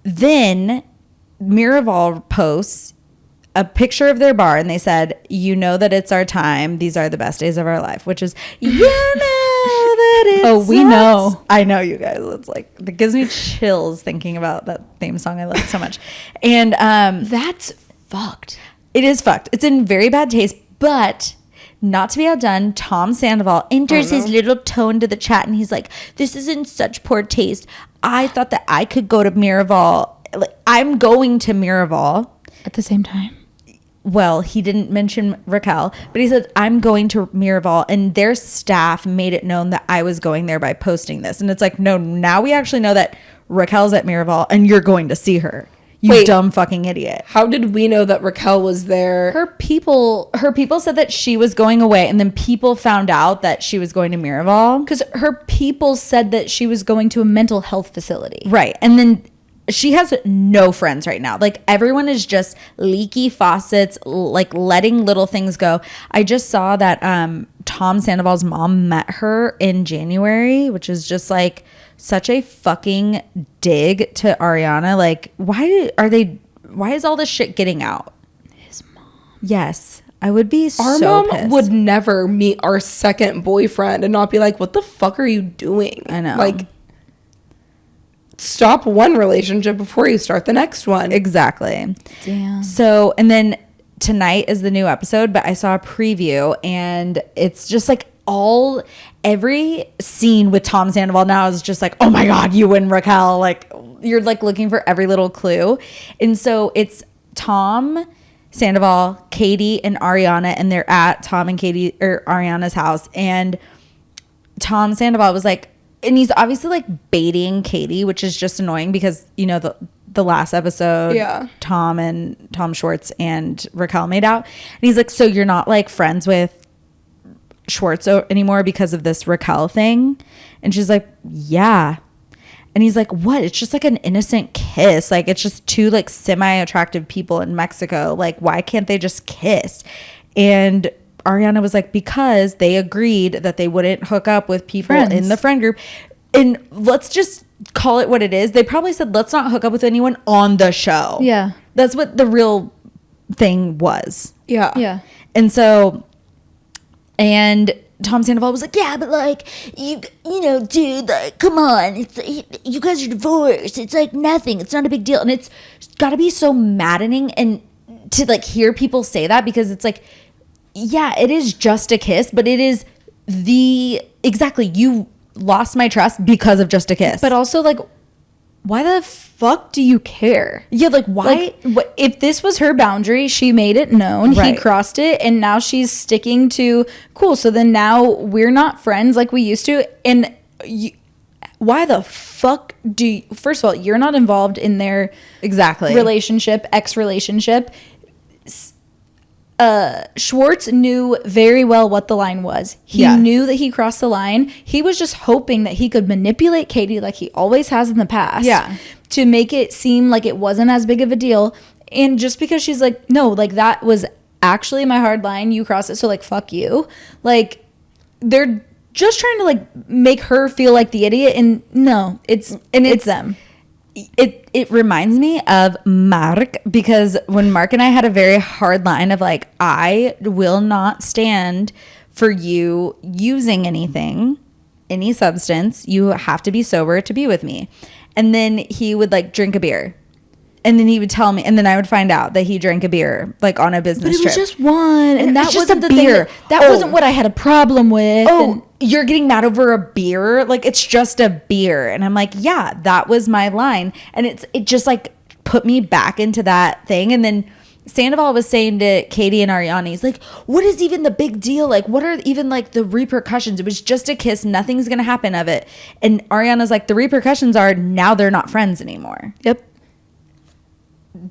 then Mirabal posts a picture of their bar and they said, you know that it's our time. These are the best days of our life, which is, you know that it
we
sucks.
know.
I know, you guys. It's like, it gives me chills thinking about that theme song I love so much. And
That's fucked.
it is fucked. It's in very bad taste, but not to be outdone, Tom Sandoval enters his little tone to the chat and he's like, this is in such poor taste. I thought that I could go to Mirabal. Like, I'm going to Mirabal.
At the same time.
Well, he didn't mention Raquel, but he said, I'm going to Mirabal, and their staff made it known that I was going there by posting this. And it's like, no, now we actually know that Raquel's at Mirabal and you're going to see her. You dumb fucking idiot.
How did we know that Raquel was there?
Her people said that she was going away, and then people found out that she was going to Mirabal.
Because her people said that she was going to a mental health facility.
Right. And then she has no friends right now. Like, everyone is just leaky faucets, like letting little things go. I just saw that Tom Sandoval's mom met her in January, which is just like such a fucking dig to Ariana. Like, why is all this shit getting out?
His mom.
Yes. I would be
Our
so
mom
pissed.
would never meet our second boyfriend and not be like, what the fuck are you doing?
I know.
Like, stop one relationship before you start the next one.
Exactly.
Damn.
So, and then tonight is the new episode, but I saw a preview and it's just like every scene with Tom Sandoval now is just like, oh my God, you and Raquel. Like, you're like looking for every little clue. And so it's Tom Sandoval, Katie, and Ariana, and they're at Tom and Katie or Ariana's house. And Tom Sandoval was like, and he's obviously like baiting Katie, which is just annoying because, you know, the last episode, Tom Schwartz and Raquel made out. And he's like, so you're not like friends with Schwartz anymore because of this Raquel thing? And she's like, yeah. And he's like, what? It's just like an innocent kiss. Like, it's just two like semi-attractive people in Mexico. Like, why can't they just kiss? And Ariana was like, because they agreed that they wouldn't hook up with people in the friend group. And let's just call it what it is. They probably said, let's not hook up with anyone on the show.
Yeah.
That's what the real thing was.
Yeah.
Yeah.
And so, and Tom Sandoval was like, yeah, but like, you know, dude, like, come on. It's you guys are divorced. It's like nothing. It's not a big deal. And it's got to be so maddening and to like hear people say that, because it's like, yeah, it is just a kiss, but it is exactly, you lost my trust because of just a kiss.
But also, like, why the fuck do you care?
Yeah, like, why?
Like, if this was her boundary, she made it known.
Right.
He crossed it, and now she's sticking to, cool, so then now we're not friends like we used to. And why the fuck do you, first of all, you're not involved in their
Exactly.
ex-relationship. Schwartz knew very well what the line was. He knew that he crossed the line. He was just hoping that he could manipulate Katie like he always has in the past.
Yeah.
To make it seem like it wasn't as big of a deal. And just because she's like, no, like that was actually my hard line. You crossed it. So like, fuck you. Like, they're just trying to like make her feel like the idiot. And no, it's them.
It reminds me of Mark, because when Mark and I had a very hard line of like, I will not stand for you using anything, any substance. You have to be sober to be with me. And then he would like drink a beer. And then he would tell me, and then I would find out that he drank a beer like on a business
But it
trip.
was just one, and that
It's just
wasn't
a
the
beer.
thing. That wasn't what I had a problem with.
Oh, you're getting mad over a beer? Like, it's just a beer. And I'm like, yeah, that was my line. And it just like put me back into that thing. And then Sandoval was saying to Katie and Ariana, he's like, what is even the big deal? Like, what are even like the repercussions? It was just a kiss. Nothing's going to happen of it. And Ariana's like, the repercussions are now they're not friends anymore.
Yep.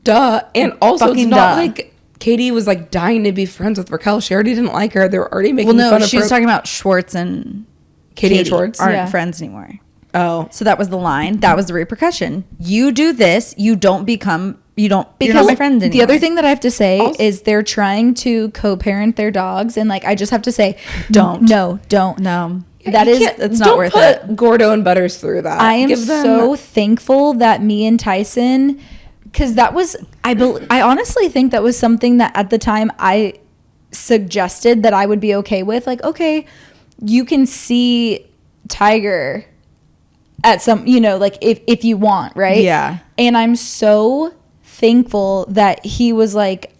Duh. And also, it's
Fucking
not
duh.
like Katie was like dying to be friends with Raquel. She already didn't like her. They were already making
Well,
fun
no,
of
she was
her.
talking about Schwartz and
Katie and Schwartz?
aren't
Yeah.
friends anymore.
Oh.
So that was the line. That was the repercussion. You do this, you're not my friend anymore.
The other thing that I have to say
Also-
is they're trying to co-parent their dogs, and like I just have to say,
Don't.
no. That
You
is
can't-
it's not
don't
worth
put
it.
Gordo and Butters through that.
I am
Give them-
so thankful that me and Tyson, because that was I honestly think that was something that at the time I suggested that I would be okay with. Like, okay, you can see Tiger at some, like if you want, right?
Yeah.
And I'm so thankful that he was like,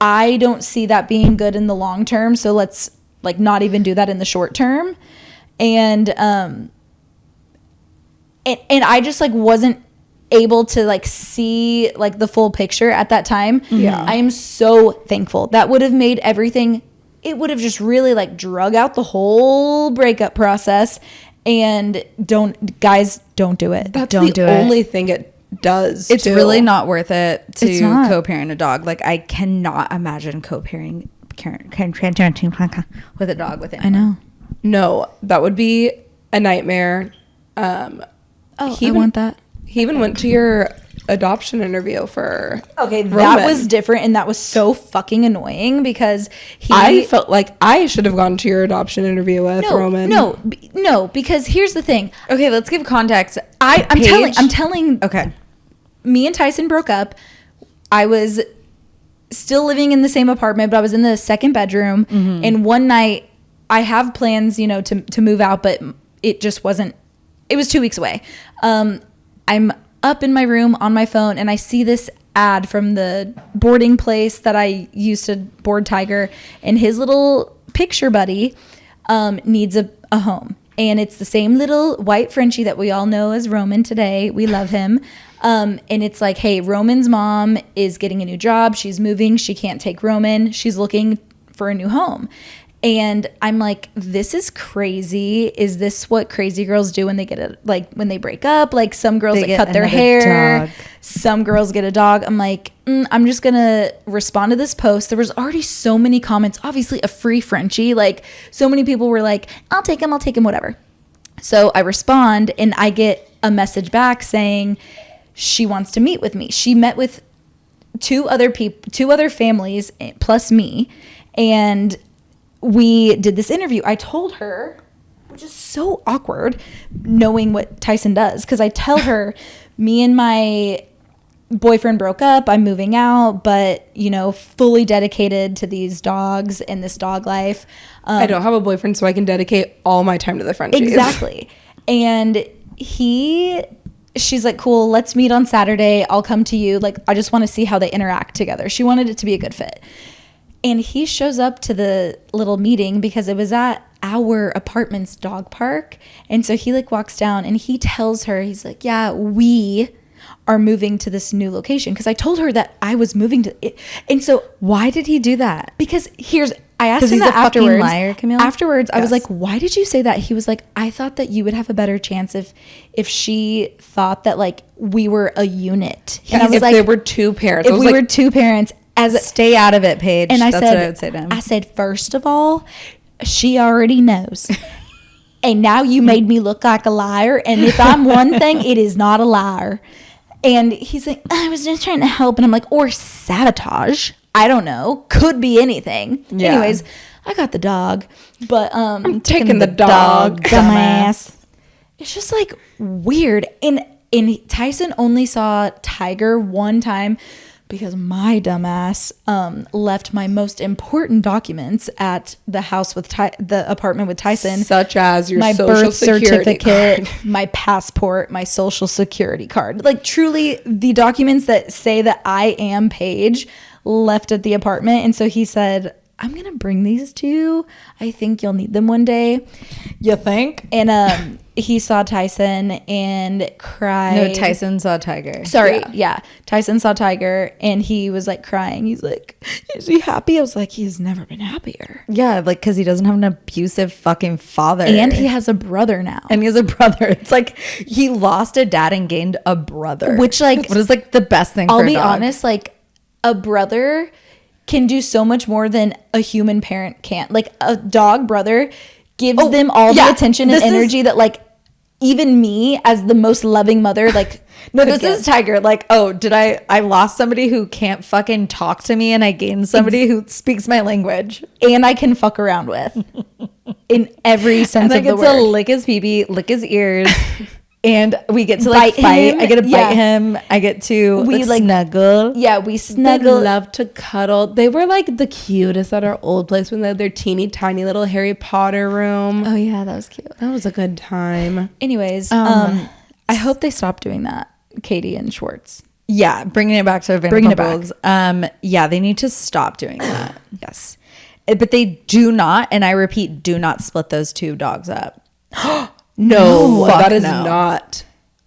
I don't see that being good in the long term, so let's like not even do that in the short term. And I just like wasn't able to like see like the full picture at that time.
Yeah.
I am so thankful. That would have made everything, it would have just really like drug out the whole breakup process. And guys, don't do it.
That's
Don't
the
do it.
only thing it does.
It's
too.
really not worth it
It's
to
not.
co-parent a dog. Like, I cannot imagine co-parenting with a dog with it.
I know.
No, that would be a nightmare.
Oh,
He
I
even-
want that.
He even went to your adoption interview for
Okay, that
Roman.
was different, and that was so fucking annoying because
I felt like I should have gone to your adoption interview with Roman.
No, because here's the thing.
Okay, let's give context.
I'm
Paige-
telling.
Okay.
Me and Tyson broke up. I was still living in the same apartment, but I was in the second bedroom.
Mm-hmm.
And one night, I have plans, to move out, but it just wasn't. It was 2 weeks away. I'm up in my room on my phone, and I see this ad from the boarding place that I used to board Tiger, and his little picture buddy needs a home. And it's the same little white Frenchie that we all know as Roman today. We love him. And it's like, hey, Roman's mom is getting a new job. She's moving. She can't take Roman. She's looking for a new home. And I'm like, this is crazy. Is this what crazy girls do when they when they break up? Like, some girls
They
like,
get
cut their
another
hair.
dog.
Some girls get a dog. I'm like, I'm just going to respond to this post. There was already so many comments, obviously a free Frenchie. Like, so many people were like, I'll take him, whatever. So I respond, and I get a message back saying she wants to meet with me. She met with two other families plus me, and we did this interview. I told her, which is so awkward knowing what Tyson does, because I tell her me and my boyfriend broke up, I'm moving out, but you know, fully dedicated to these dogs and this dog life.
I don't have a boyfriend, so I can dedicate all my time to the Frenchies.
Exactly. And she's like, cool, let's meet on Saturday. I'll come to you. Like, I just want to see how they interact together. She wanted it to be a good fit. And he shows up to the little meeting because it was at our apartment's dog park. And so he like walks down and he tells her, he's like, yeah, we are moving to this new location. Because I told her that I was moving to it. And so
Why did he do that?
because I asked him
he's
that
a fucking
afterwards.
liar, Camille?
Afterwards, I was
Yes.
like, why did you say that? He was like, I thought that you would have a better chance if she thought that like we were a unit. And I was
if
like,
there were two parents.
if we were two parents,
Stay out of it, Paige.
and I
That's
said,
what I would say to him.
I said, first of all, she already knows. And now you made me look like a liar. And if I'm one thing, it is not a liar. And he's like, I was just trying to help. And I'm like, or sabotage. I don't know. Could be anything.
Yeah.
Anyways, I got the dog. But
I'm taking the dog.
dumbass. It's just like weird. And Tyson only saw Tiger one time because my dumbass left my most important documents at the house with the apartment with Tyson,
Such as your
my
social
birth
security
certificate,
card.
my passport, my social security card. Like truly the documents that say that I am Paige left at the apartment. And so he said, I'm going to bring these to you. I think you'll need them one day.
You think?
And he saw Tyson and cried.
No, Tyson saw Tiger.
Sorry, yeah. Tyson saw Tiger and he was like crying. He's like, is he happy? I was like, he's never been happier.
Yeah, like because he doesn't have an abusive fucking father.
And he has a brother now.
And he has a brother. It's like he lost a dad and gained a brother.
Which, like,
what is like the best thing
I'll
for a
be
dog?
honest, like a brother can do so much more than a human parent can't. Like a dog brother gives them all the attention and energy that like even me as the most loving mother like
No,
could
this
give.
is Tiger. Like, oh, did I lost somebody who can't fucking talk to me and I gained somebody who speaks my language.
And I can fuck around with in every sense
And I
of the
get to
word.
lick his pee-pee, lick his ears, and we get to like
Bite
fight.
him.
I get to bite
Yeah.
him. I get to
We, like,
snuggle.
Yeah, we
They
snuggle.
love to cuddle. They were like the cutest at our old place when they had their teeny tiny little Harry Potter room.
Oh yeah, that was cute.
That was a good time.
Anyways, I hope they stop doing that, Katie and Schwartz.
Yeah, bringing it back to
Bringing it
Vanderpump Rules. Yeah, they need to stop doing that.
Yes.
But they do not, and I repeat, do not split those two dogs up.
No,
fuck
that is
no.
not.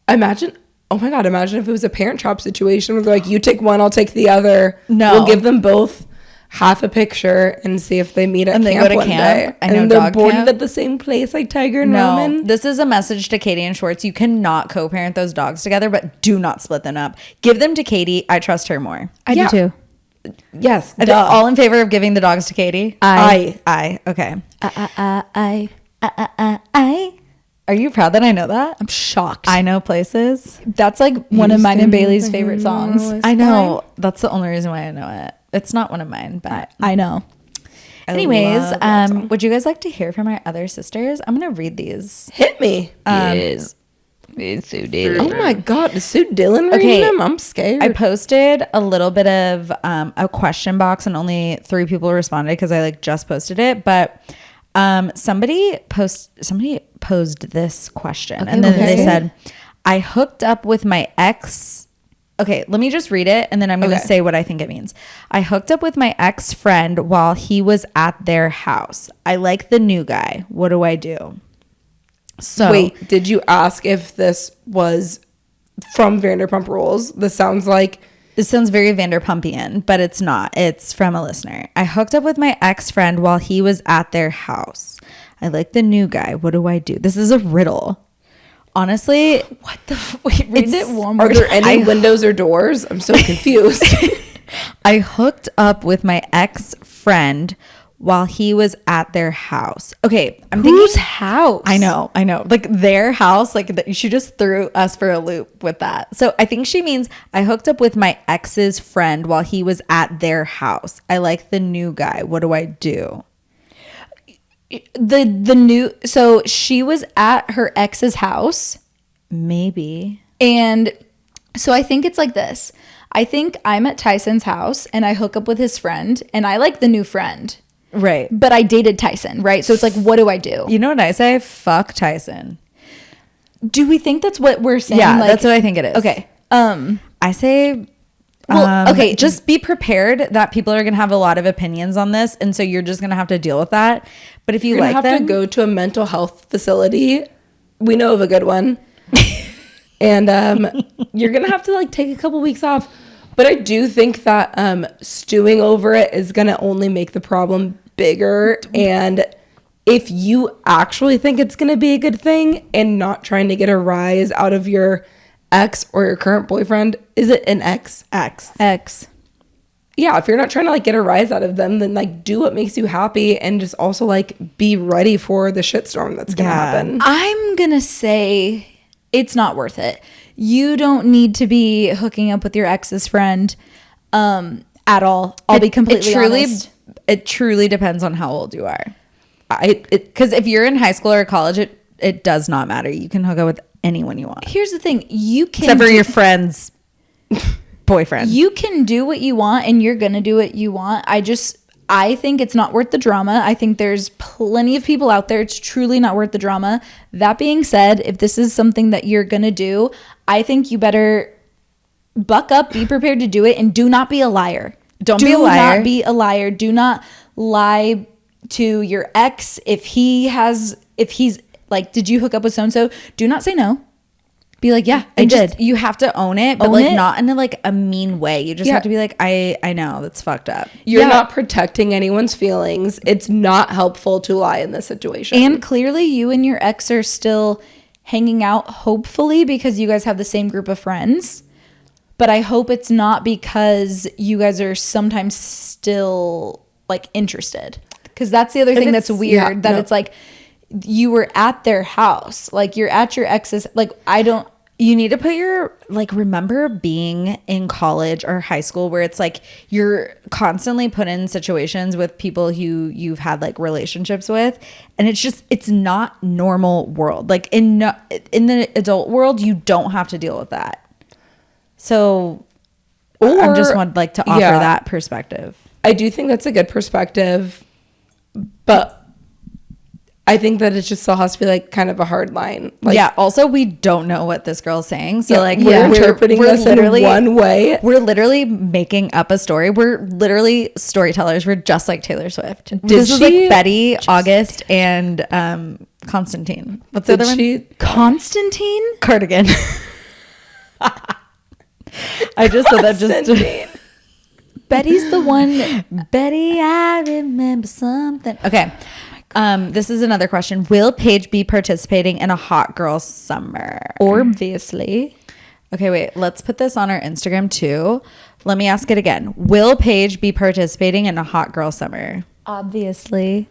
Imagine. Oh my God. Imagine if it was a parent trap situation where they're like, you take one, I'll take the other.
No.
We'll give them both half a picture and see if they meet at
And they
camp
go to
one
camp.
day.
I know
and they're
dog
boarded
camp.
at the same place like Tiger and
No,
Roman.
this is a message to Katie and Schwartz. You cannot co-parent those dogs together, but do not split them up. Give them to Katie. I trust her more.
I
Yeah.
do too.
Yes.
Are they all in favor of giving the dogs to Katie?
I.
Okay.
I
Are you proud that I know that?
I'm shocked.
I know places.
That's like one of mine and Bailey's favorite songs.
I know. That's the only reason why I know it. It's not one of mine, but
I know.
anyways,
love that song.
would you guys like to hear from our other sisters? I'm gonna read these.
Hit me.
Yes.
Oh my God. Is Sue Dillon reading
Okay.
them? I'm scared.
I posted a little bit of a question box and only 3 people responded because I like just posted it. But somebody posed this question and then they said, I hooked up with my ex. Okay, let me just read it and then I'm going to say what I think it means. I hooked up with my ex friend while he was at their house. I like the new guy. What do I do? So
Wait, did you ask if this was from Vanderpump Rules? This sounds like
this sounds very Vanderpumpian, but it's not. It's from a listener. I hooked up with my ex-friend while he was at their house. I like the new guy. What do I do? This is a riddle. Honestly,
What the? Wait, read it one more
are there
time.
any windows or doors? I'm so confused.
I hooked up with my ex-friend while he was at their house. Okay, I'm thinking
Whose house?
I know. Like their house, like she just threw us for a loop with that. So I think she means I hooked up with my ex's friend while he was at their house. I like the new guy. What do I do?
The new. So she was at her ex's house,
Maybe.
and So I think it's like this. I think I'm at Tyson's house and I hook up with his friend and I like the new friend.
Right.
But I dated Tyson, right? So it's like, what do I do?
You know what I say? Fuck Tyson.
Do we think that's what we're saying?
Yeah,
like,
that's what I think it is.
Okay.
I say,
Well, okay.
just be prepared that people are going to have a lot of opinions on this. And so you're just going to have to deal with that. But if you
You're
like
gonna have
them,
to go to a mental health facility. We know of a good one. And you're gonna have to like take a couple weeks off. But I do think that stewing over it is gonna only make the problem bigger. And if you actually think it's gonna be a good thing and not trying to get a rise out of your ex or your current boyfriend, is it an ex?
X.
Yeah, if you're not trying to like get a rise out of them, then like do what makes you happy and just also like be ready for the shitstorm that's gonna happen.
I'm gonna say it's not worth it. You don't need to be hooking up with your ex's friend at all. I'll be completely honest.
It truly depends on how old you are. Because if you're in high school or college, it does not matter. You can hook up with anyone you want.
Here's the thing. You can
Except for your friend's boyfriend.
You can do what you want and you're gonna do what you want. I think it's not worth the drama. I think there's plenty of people out there. It's truly not worth the drama. That being said, if this is something that you're gonna do, I think you better buck up, be prepared to do it, and do not be a liar.
Don't be a liar.
Do not be a liar. Do not lie to your ex if he's like, did you hook up with so-and-so? Do not say no. Be like, yeah, I did.
You have to own it, but
Own
like
it.
not in a mean way. You just have to be like, I know that's fucked up.
You're not protecting anyone's feelings. It's not helpful to lie in this situation.
And clearly you and your ex are still hanging out, hopefully, because you guys have the same group of friends. But I hope it's not because you guys are sometimes still like interested. Because that's the other thing that's weird. It's like you were at their house. Like you're at your ex's. Like
You need to put remember being in college or high school where it's like you're constantly put in situations with people who you've had like relationships with. And it's not normal world. Like in the adult world, you don't have to deal with that. So I just would like to offer that perspective.
I do think that's a good perspective, but I think that it just still has to be like kind of a hard line. Like,
yeah. Also, we don't know what this girl's saying, so
we're interpreting this in one way.
We're literally making up a story. We're literally storytellers. We're just like Taylor Swift. This is like Betty, August, and Constantine. What's the other one?
Constantine?
Cardigan. I just said that just.
Betty's the one.
Betty, I remember something. Okay. This is another question. Will Paige be participating in a hot girl summer?
Obviously.
Okay, wait. Let's put this on our Instagram too. Let me ask it again. Will Paige be participating in a hot girl summer?
Obviously.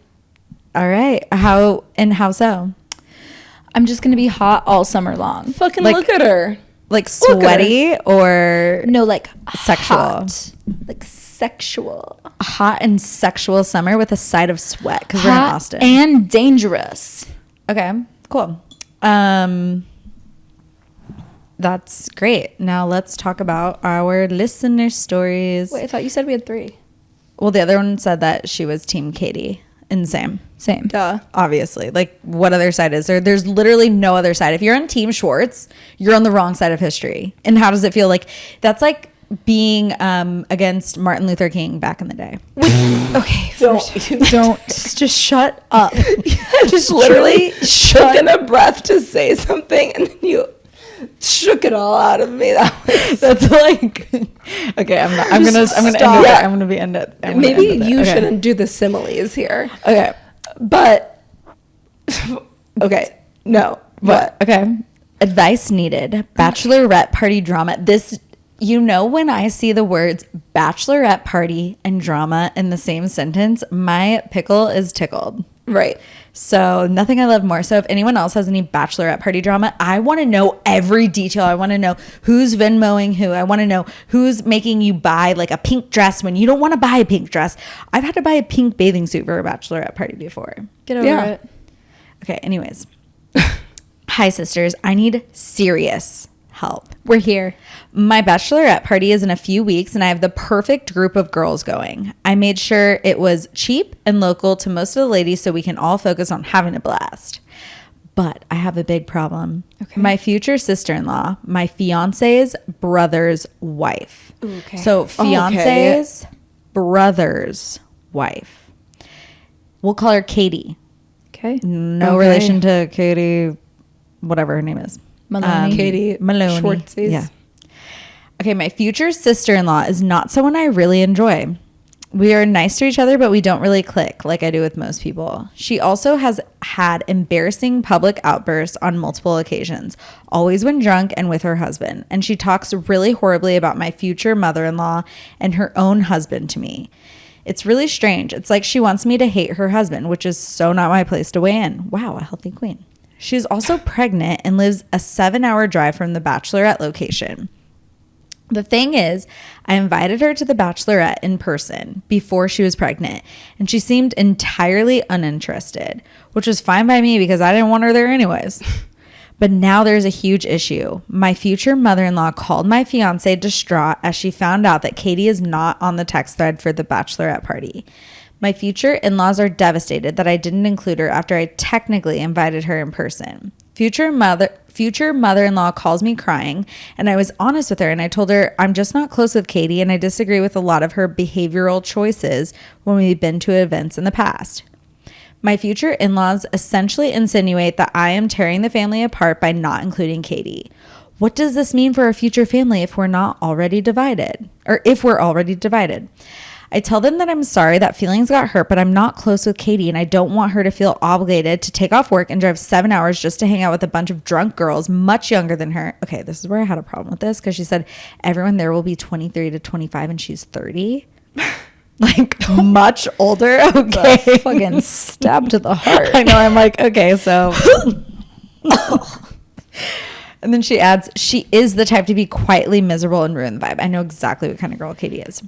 All right. How so?
I'm just going to be hot all summer long.
Fucking look at her.
Like sweaty or
no, like
sexual?
Hot. Like sexual.
A hot and sexual summer with a side of sweat because we're in Austin.
And dangerous.
Okay, cool. That's great. Now let's talk about our listener stories.
Wait, I thought you said we had 3.
Well, the other one said that she was Team Katie. And same.
Duh.
Obviously. Like, what other side is there? There's literally no other side. If you're on Team Schwartz, you're on the wrong side of history. And how does it feel? Like, that's like being against Martin Luther King back in the day.
Okay. Don't. Just shut up.
Just literally shook in a breath to say something, and then you shook it all out of me.
That's like, okay, I'm gonna end it. I'm gonna be end it.
Maybe you shouldn't do the similes here.
Okay,
but okay, no, but
okay. Advice needed. Bachelorette party drama. This, when I see the words bachelorette party and drama in the same sentence, my pickle is tickled.
Right.
So nothing I love more. So if anyone else has any bachelorette party drama, I want to know every detail. I want to know who's Venmoing who. I want to know who's making you buy like a pink dress when you don't want to buy a pink dress. I've had to buy a pink bathing suit for a bachelorette party before.
Get over it.
Okay, anyways. Hi, sisters. I need serious help.
We're here.
My bachelorette party is in a few weeks and I have the perfect group of girls going. I made sure it was cheap and local to most of the ladies so we can all focus on having a blast. But I have a big problem.
Okay.
My future sister-in-law, my fiance's brother's wife.
Okay.
So fiance's brother's wife. We'll call her Katie.
Okay.
No relation to Katie, whatever her name is.
Maloney.
Katie
Maloney.
Schwartz.
Yeah. Okay, my future sister-in-law is not someone I really enjoy. We are nice to each other, but we don't really click like I do with most people. She also has had embarrassing public outbursts on multiple occasions, always when drunk and with her husband. And she talks really horribly about my future mother-in-law and her own husband to me. It's really strange. It's like she wants me to hate her husband, which is so not my place to weigh in. Wow, a healthy queen. She's also pregnant and lives a 7-hour drive from the Bachelorette location. The thing is, I invited her to the Bachelorette in person before she was pregnant, and she seemed entirely uninterested, which was fine by me because I didn't want her there anyways. But now there's a huge issue. My future mother-in-law called my fiance distraught as she found out that Katie is not on the text thread for the Bachelorette party. My future in-laws are devastated that I didn't include her after I technically invited her in person. Future mother-in-law calls me crying, and I was honest with her, and I told her I'm just not close with Katie, and I disagree with a lot of her behavioral choices when we've been to events in the past. My future in-laws essentially insinuate that I am tearing the family apart by not including Katie. What does this mean for our future family if we're not already divided? Or if we're already divided? I tell them that I'm sorry that feelings got hurt, but I'm not close with Katie and I don't want her to feel obligated to take off work and drive 7 hours just to hang out with a bunch of drunk girls much younger than her. Okay, this is where I had a problem with this because she said everyone there will be 23 to 25 and she's 30. Like much older. Okay.
Fucking stab to the heart.
I know. I'm like, okay, so. And then she adds, she is the type to be quietly miserable and ruin the vibe. I know exactly what kind of girl Katie is.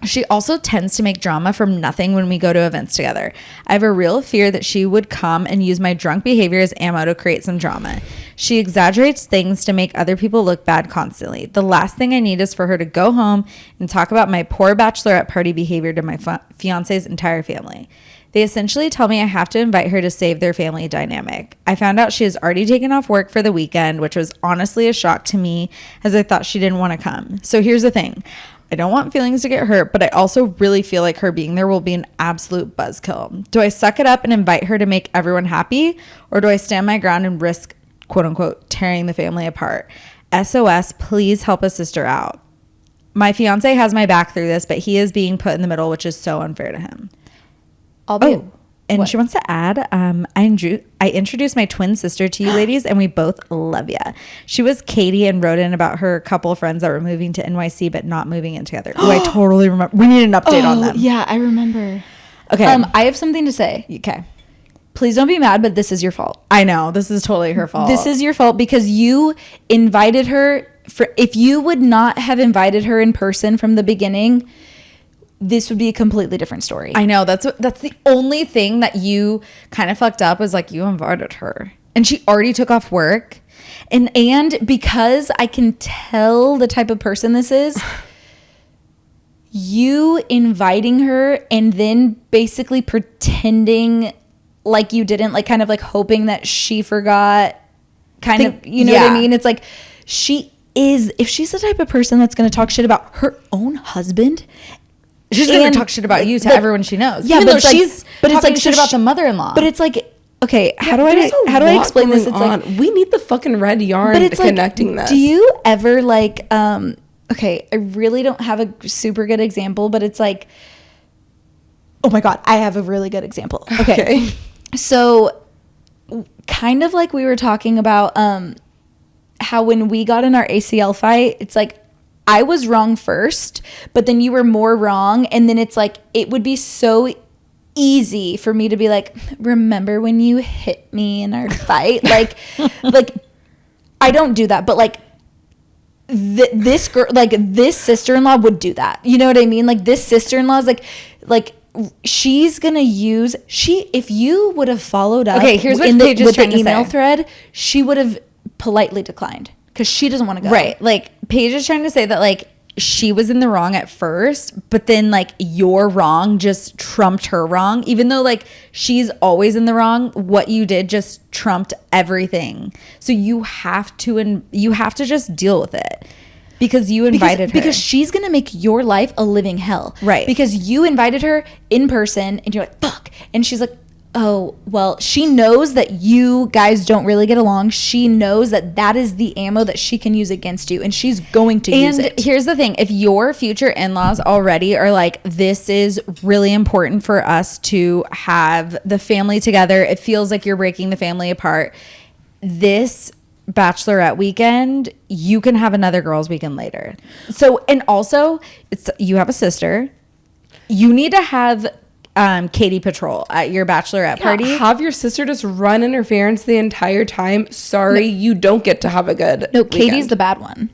She also tends to make drama from nothing when we go to events together. I have a real fear that she would come and use my drunk behavior as ammo to create some drama. She exaggerates things to make other people look bad constantly. The last thing I need is for her to go home and talk about my poor bachelorette party behavior to my fiance's entire family. They essentially tell me I have to invite her to save their family dynamic. I found out she has already taken off work for the weekend, which was honestly a shock to me as I thought she didn't want to come. So here's the thing. I don't want feelings to get hurt, but I also really feel like her being there will be an absolute buzzkill. Do I suck it up and invite her to make everyone happy? Or do I stand my ground and risk, quote unquote, tearing the family apart? SOS, please help a sister out. My fiance has my back through this, but he is being put in the middle, which is so unfair to him. And what? She wants to add, I introduced my twin sister to you ladies, and we both love ya. She was Katie and wrote in about her couple of friends that were moving to NYC but not moving in together. Oh, I totally remember. We need an update on them.
Yeah, I remember.
Okay.
I have something to say.
Okay.
Please don't be mad, but this is your fault.
I know. This is totally her fault.
This is your fault because you invited her. If you would not have invited her in person from the beginning, this would be a completely different story.
I know. That's the only thing that you kind of fucked up was like you invited her and she already took off work.
And because I can tell the type of person this is, you inviting her and then basically pretending like you didn't, like kind of like hoping that she forgot what I mean? It's like if she's the type of person that's going to talk shit about her own husband,
she's going to talk shit about you to everyone she knows.
Yeah,
even though
she's
talking shit about the mother-in-law.
But it's like, okay, how do I explain this? It's like
we need the fucking red yarn connecting this.
Do you ever like okay, I really don't have a super good example, but it's like, oh my God, I have a really good example. Okay. So kind of like we were talking about how when we got in our ACL fight, it's like I was wrong first, but then you were more wrong. And then it's like, it would be so easy for me to be like, remember when you hit me in our fight? like I don't do that, but like this girl, like this sister-in-law would do that. You know what I mean? Like this sister-in-law is like she's gonna use, if you would have followed up
here's what
with
Paige is trying
the
to
email
say.
thread, she would have politely declined. because she doesn't want to go.
Right. Like Paige is trying to say that like she was in the wrong at first, but then like your wrong just trumped her wrong. Even though like she's always in the wrong, what you did just trumped everything. So you have to just deal with it. Because you invited her.
Because she's going to make your life a living hell.
Right.
Because you invited her in person and you're like, fuck. And she's like, oh, well, she knows that you guys don't really get along. She knows that that is the ammo that she can use against you. And she's going to use it.
And here's the thing. If your future in-laws already are like, this is really important for us to have the family together. It feels like you're breaking the family apart. This Bachelorette weekend, you can have another girls weekend later. So, and also you have a sister, you need to have Katie Patrol at your Bachelorette party.
Have your sister just run interference the entire time. Sorry, you don't get to have a good
Katie's
weekend.
the bad one.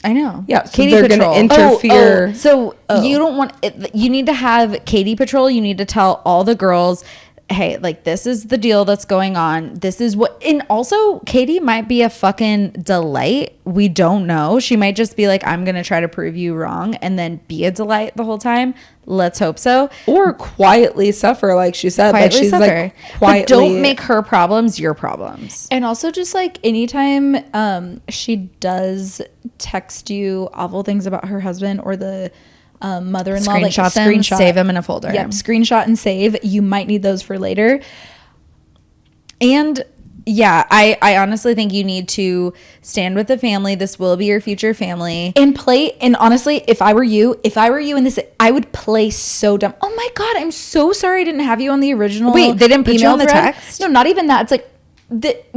I know.
Yeah, so
Katie
they're
Patrol.
gonna interfere.
So you don't want you need to have Katie Patrol. You need to tell all the girls, hey, like this is the deal that's going on. This is what, and also Katie might be a fucking delight. We don't know. She might just be like, I'm going to try to prove you wrong and then be a delight the whole time. Let's hope so.
Or quietly suffer, like she said.
Quietly
like she's
suffer.
like quietly.
But don't make her problems your problems.
And also just like anytime she does text you awful things about her husband or the mother-in-law, like
screenshot, save them in a folder.
Yep, screenshot and save. You might need those for later.
And yeah, I honestly think you need to stand with the family. This will be your future family.
And play. And honestly, if I were you in this, I would play so dumb. Oh my God, I'm so sorry I didn't have you on the original.
Wait, they didn't put you
email
on the
thread.
text?
No, not even that. It's like,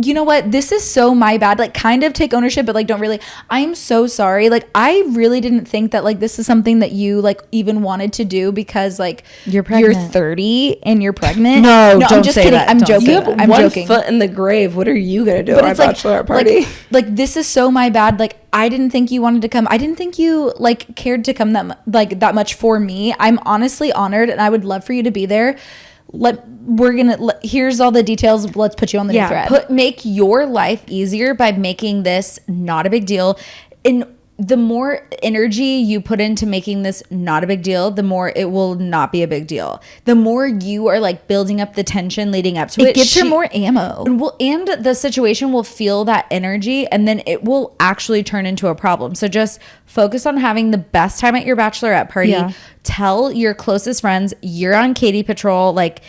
you know what? This is so my bad. Like, kind of take ownership, but like, don't really. I am so sorry. Like, I really didn't think that like this is something that you like even wanted to do because like
you're pregnant.
You're 30 and you're pregnant.
No, don't
I'm just
say
kidding.
that.
I'm
Don't
joking.
say
You
that.
have
I'm
one
joking.
foot in the grave. What are you gonna do
But
at
it's
our
like,
bachelorette party?
like this is so my bad. Like I didn't think you wanted to come. I didn't think you like cared to come that much for me. I'm honestly honored, and I would love for you to be there. Here's all the details. Let's put you on the new thread.
Make your life easier by making this not a big deal. And the more energy you put into making this not a big deal, the more it will not be a big deal. The more you are like building up the tension leading up to it.
It gives her more ammo.
And the situation will feel that energy, and then it will actually turn into a problem. So just focus on having the best time at your bachelorette party.
Yeah.
Tell your closest friends you're on Katie Patrol. Like,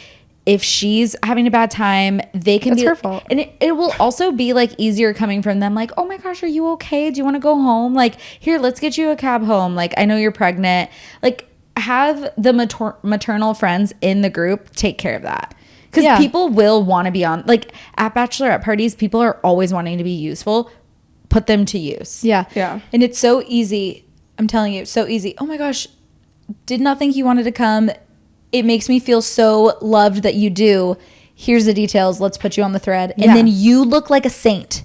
if she's having a bad time, they can
That's
be
her fault.
And it will also be like easier coming from them. Like, oh my gosh, are you okay? Do you want to go home? Like, here, let's get you a cab home. Like, I know you're pregnant. Like, have the maternal friends in the group take care of that. Because people will want to be on, like at bachelorette parties, people are always wanting to be useful. Put them to use.
Yeah.
Yeah.
And it's so easy. I'm telling you, so easy. Oh my gosh. Did not think you wanted to come. It makes me feel so loved that you do. Here's the details. Let's put you on the thread. And then you look like a saint.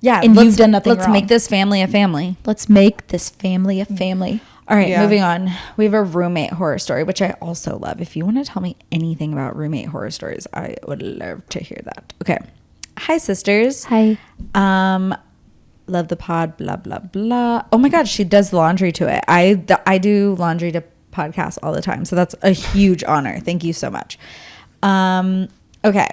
Yeah.
And you've done nothing
Let's
wrong.
make this family a family.
Let's make this family a family.
All right,
Yeah.
moving on. We have a roommate horror story, which I also love. If you want to tell me anything about roommate horror stories, I would love to hear that. Okay. Hi, sisters.
Hi.
Love the pod, blah, blah, blah. Oh my God, she does laundry to it. I do laundry to podcasts all the time. So that's a huge honor. Thank you so much. Okay.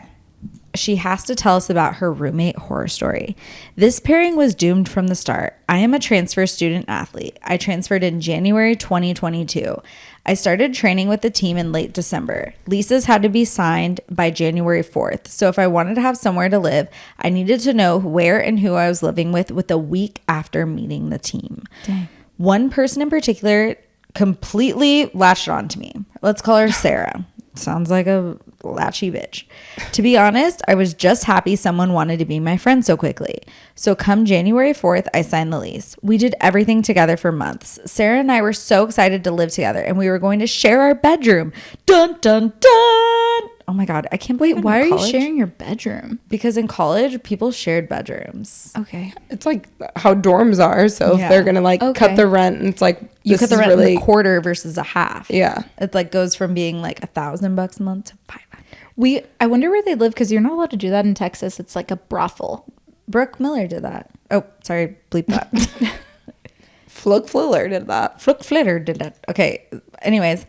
She has to tell us about her roommate horror story. This pairing was doomed from the start. I am a transfer student athlete. I transferred in January 2022. I started training with the team in late December. Leases had to be signed by January 4th. So if I wanted to have somewhere to live, I needed to know where and who I was living with a week after meeting the team.
Dang.
One person in particular completely latched on to me. Let's call her Sarah. Sounds like a latchy bitch. To be honest, I was just happy someone wanted to be my friend so quickly. So come January 4th, I signed the lease. We did everything together for months. Sarah and I were so excited to live together, and we were going to share our bedroom. Dun, dun, dun. Oh my God, I can't believe
Why are you
college-
sharing your bedroom?
Because in college, people shared bedrooms.
Okay.
It's like how dorms are. So
Yeah.
if they're gonna like
Okay.
cut the rent, and it's like
You
this
cut the
is
rent
really
in a quarter versus a half.
Yeah.
It like goes from being like $1,000 a month to $500.
I wonder where they live because you're not allowed to do that in Texas. It's like a brothel.
Brooke Miller did that. Oh, sorry, bleep that.
Fluke Fluller did that.
Fluke Flitter did that. Okay, anyways.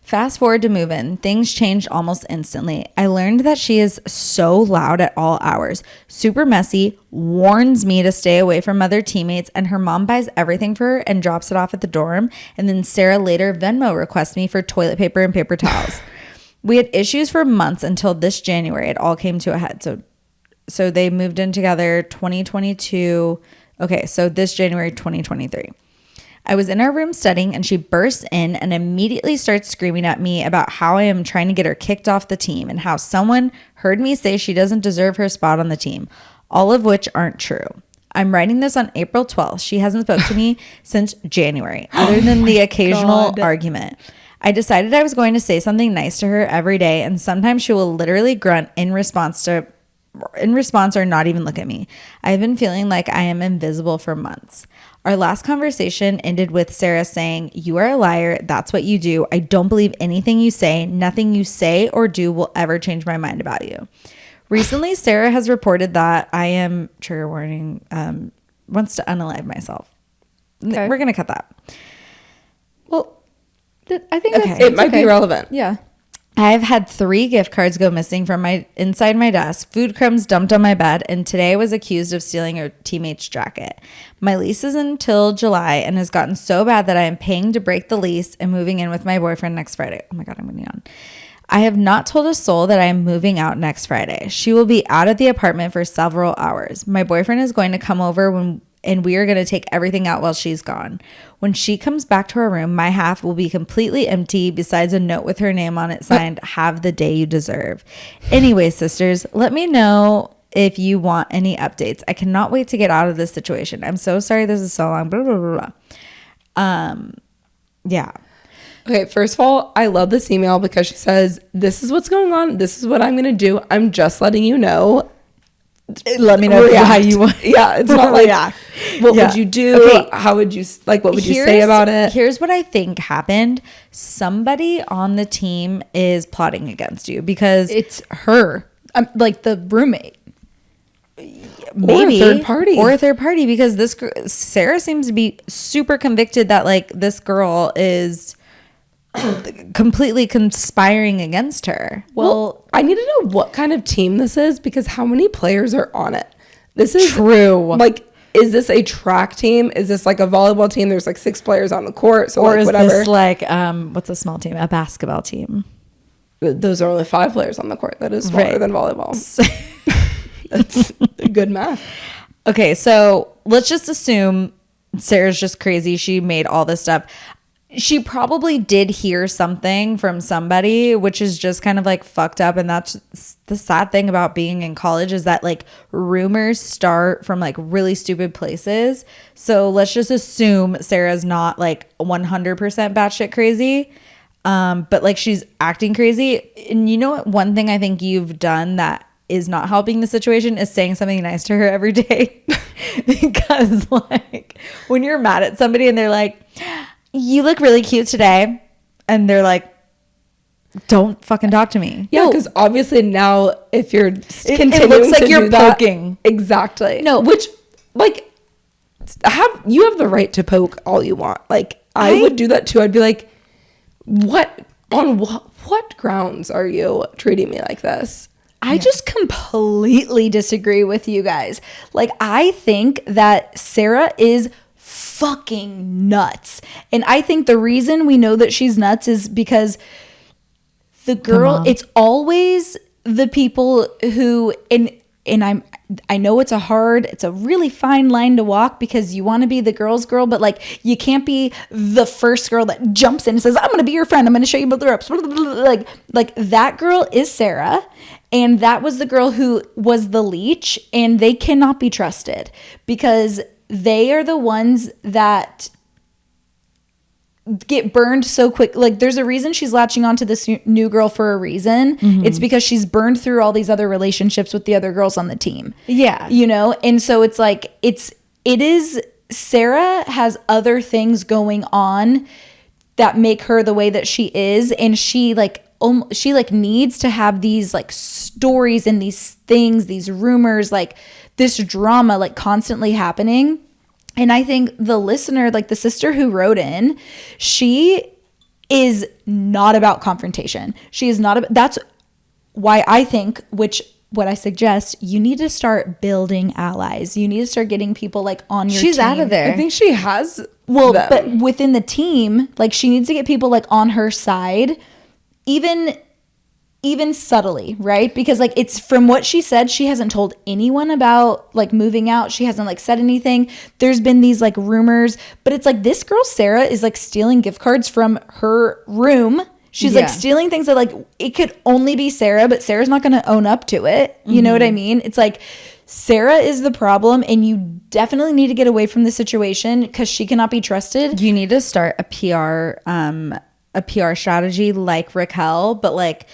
Fast forward to move-in. Things changed almost instantly. I learned that she is so loud at all hours, super messy, warns me to stay away from other teammates, and her mom buys everything for her and drops it off at the dorm. And then Sarah later Venmo requests me for toilet paper and paper towels. We had issues for months until this January. It all came to a head. So they moved in together 2022. Okay, so this January 2023. I was in our room studying and she bursts in and immediately starts screaming at me about how I am trying to get her kicked off the team and how someone heard me say she doesn't deserve her spot on the team, all of which aren't true. I'm writing this on April 12th. She hasn't spoken to me since January, other than the occasional argument. I decided I was going to say something nice to her every day, and sometimes she will literally grunt in response or not even look at me. I've been feeling like I am invisible for months. Our last conversation ended with Sarah saying, "You are a liar. That's what you do. I don't believe anything you say. Nothing you say or do will ever change my mind about you." Recently, Sarah has reported that I am, trigger warning, wants to unalive myself.
Okay.
We're going to cut that.
Well, I think
It might be relevant.
Yeah.
I've had 3 gift cards go missing from inside my desk, food crumbs dumped on my bed, and today I was accused of stealing a teammate's jacket. My lease is until July and has gotten so bad that I am paying to break the lease and moving in with my boyfriend next Friday. Oh my God, I'm moving on. I have not told a soul that I am moving out next Friday. She will be out of the apartment for several hours. My boyfriend is going to come over and we are going to take everything out while she's gone. When she comes back to her room, my half will be completely empty besides a note with her name on it signed, "Have the day you deserve." Anyway, sisters, let me know if you want any updates. I cannot wait to get out of this situation. I'm so sorry this is so long. Blah, blah, blah, blah. Yeah.
Okay, first of all, I love this email because she says, "This is what's going on. This is what I'm going to do. I'm just letting you know.
Let me know how you want."
Yeah, it's not like, what would you do?
Okay.
How would you, like, what would you say about it?
Here's what I think happened. Somebody on the team is plotting against you because
It's her. Like the roommate.
maybe
or a third party
because this Sarah seems to be super convicted that like this girl is completely conspiring against her.
Well, I need to know what kind of team this is because how many players are on it? This is
True.
Like, is this a track team? Is this like a volleyball team? There's like 6 players on the court. So
Or
like
is
whatever.
this like what's a small team? A basketball team.
Those are only 5 players on the court. That is smaller
Right.
than volleyball. That's good math.
Okay, so let's just assume Sarah's just crazy. She made all this stuff. She probably did hear something from somebody, which is just kind of like fucked up. And that's the sad thing about being in college is that like rumors start from like really stupid places. So let's just assume Sarah's not like 100% batshit crazy. But like she's acting crazy. And you know what? One thing I think you've done that is not helping the situation is saying something nice to her every day. Because like when you're mad at somebody and they're like, "You look really cute today," and they're like, "Don't fucking talk to me."
Yeah, because obviously now if you're continuing
it looks like
to
you're
do that,
poking.
Exactly.
No.
Which like you have the right to poke all you want. Like I would do that too. I'd be like, what grounds are you treating me like this?
I just completely disagree with you guys. Like, I think that Sarah is fucking nuts. And I think the reason we know that she's nuts is because the girl, it's always the people who, I know it's a really fine line to walk because you want to be the girl's girl, but like you can't be the first girl that jumps in and says, "I'm going to be your friend. I'm going to show you about the ropes." Like that girl is Sarah. And that was the girl who was the leech, and they cannot be trusted because they are the ones that get burned so quick. Like there's a reason she's latching onto this new girl for a reason. Mm-hmm. It's because she's burned through all these other relationships with the other girls on the team.
Yeah.
You know? And so it's like, Sarah has other things going on that make her the way that she is. And she needs to have these like stories and these things, these rumors like this drama like constantly happening. And I think the listener, like the sister who wrote in, she is not about confrontation. She is not that's why I think, what I suggest, you need to start building allies. You need to start getting people like on your team.
She's out of there.
I think she has.
Well, but within the team, like she needs to get people like on her side, even subtly, right? Because like it's from what she said, she hasn't told anyone about like moving out. She hasn't like said anything. There's been these like rumors, but it's like this girl Sarah is like stealing gift cards from her room. She's like stealing things that like it could only be Sarah, but Sarah's not going to own up to it. You know what I mean? It's like Sarah is the problem, and you definitely need to get away from the situation because she cannot be trusted.
You need to start a PR strategy like Raquel, but like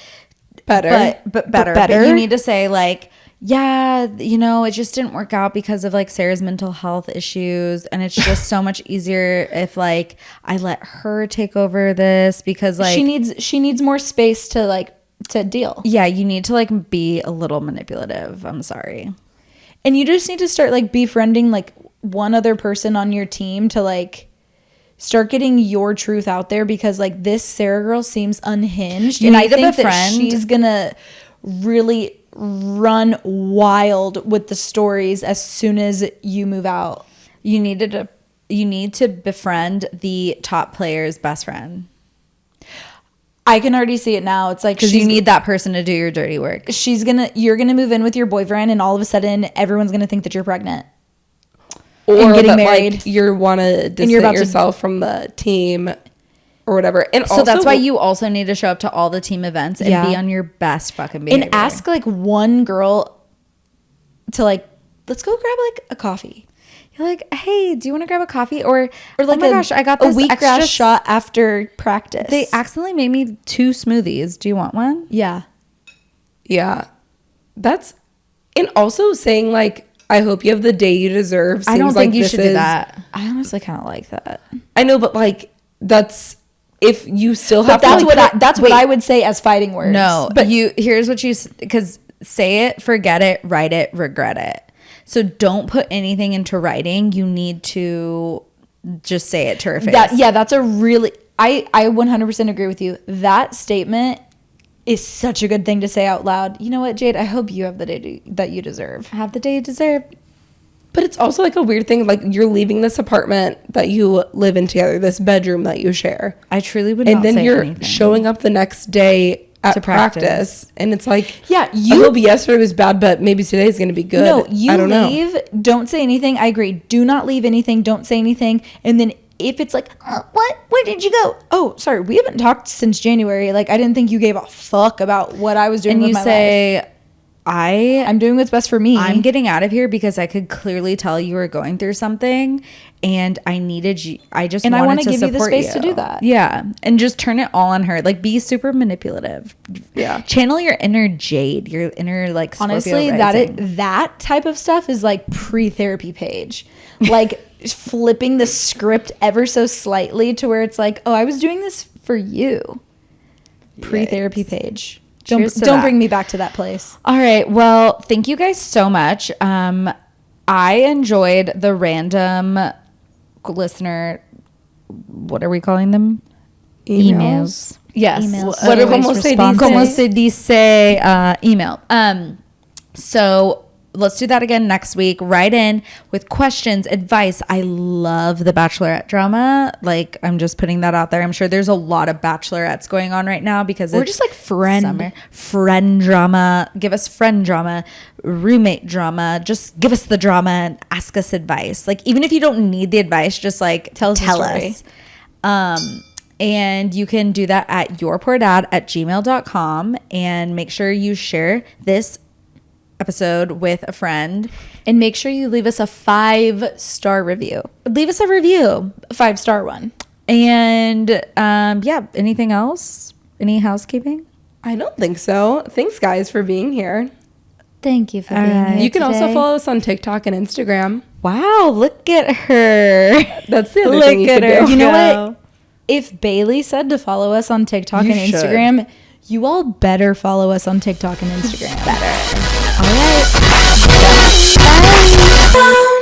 better. But better. But you need to say like, yeah, you know, it just didn't work out because of like Sarah's mental health issues, and it's just so much easier if like I let her take over this because like
she needs more space to deal.
Yeah, you need to like be a little manipulative. I'm sorry.
And you just need to start like befriending like one other person on your team to like start getting your truth out there, because like this Sarah girl seems unhinged.
You need to befriend.
That she's gonna really run wild with the stories as soon as you move out.
You need to befriend the top player's best friend.
I can already see it now. It's like
because you need that person to do your dirty work.
You're gonna move in with your boyfriend, and all of a sudden everyone's gonna think that you're pregnant
or
getting
that,
married.
Like, you want to distance yourself from the team or whatever. And
so also, that's why you also need to show up to all the team events and be on your best fucking behavior.
And ask like one girl to like, let's go grab like a coffee.
You're like, hey, do you want to grab a coffee? Or like,
oh my gosh, I got this wheatgrass shot after practice.
They accidentally made me 2 smoothies. Do you want one?
Yeah.
Yeah. That's, and also saying like, I hope you have the day you deserve.
I don't think
like
you should do that.
I honestly kind of like that.
I know, but like that's, if you still have
that's what I would say as fighting words.
No, but here's what because say it, forget it, write it, regret it. So don't put anything into writing. You need to just say it to her face.
That's a really, I 100% agree with you. That statement is such a good thing to say out loud. You know what, Jade? I hope you have the day that you deserve.
Have the day you deserve.
But it's also like a weird thing. Like you're leaving this apartment that you live in together, this bedroom that you share.
I truly would
not
not say
anything. And then you're
anything.
showing up the next day at practice. And it's like,
yeah,
I hope yesterday was bad, but maybe today is going to be good.
No, you
I don't
leave.
know.
Don't say anything. I agree. Do not leave anything. Don't say anything. And then if it's like, what? Where did you go? Oh, sorry. We haven't talked since January. Like, I didn't think you gave a fuck about what I was doing with my life.
And you say, I'm
doing what's best for me.
I'm getting out of here because I could clearly tell you were going through something, and I needed you. I want to
give you the space to do that.
Yeah, and just turn it all on her. Like, be super manipulative.
Yeah,
channel your inner Jade, your inner like Scorpio
honestly
rising.
that type of stuff is like pre-therapy Paige, like flipping the script ever so slightly to where it's like, oh, I was doing this for you. Pre-therapy Paige. Don't bring me back to that place.
All right. Well, thank you guys so much. I enjoyed the random listener. What are we calling them?
Emails.
Yes.
Emails.
Como se dice email. So let's do that again next week. Write in with questions, advice. I love the Bachelorette drama. Like, I'm just putting that out there. I'm sure there's a lot of Bachelorettes going on right now because
we're just like
friend drama. Give us friend drama, roommate drama. Just give us the drama and ask us advice. Like, even if you don't need the advice, just like tell us. And you can do that at yourpoordad@gmail.com, and make sure you share this episode with a friend,
and make sure you leave us a 5-star review.
Leave us a review,
a 5-star one.
And anything else? Any housekeeping?
I don't think so. Thanks, guys, for being here.
Thank you for being here.
You can also follow us on TikTok and Instagram.
Wow, look at her.
That's the other thing you can do.
You know what? If Bailey said to follow us on TikTok and Instagram, you all better follow us on TikTok and Instagram.
Better. All right. Bye.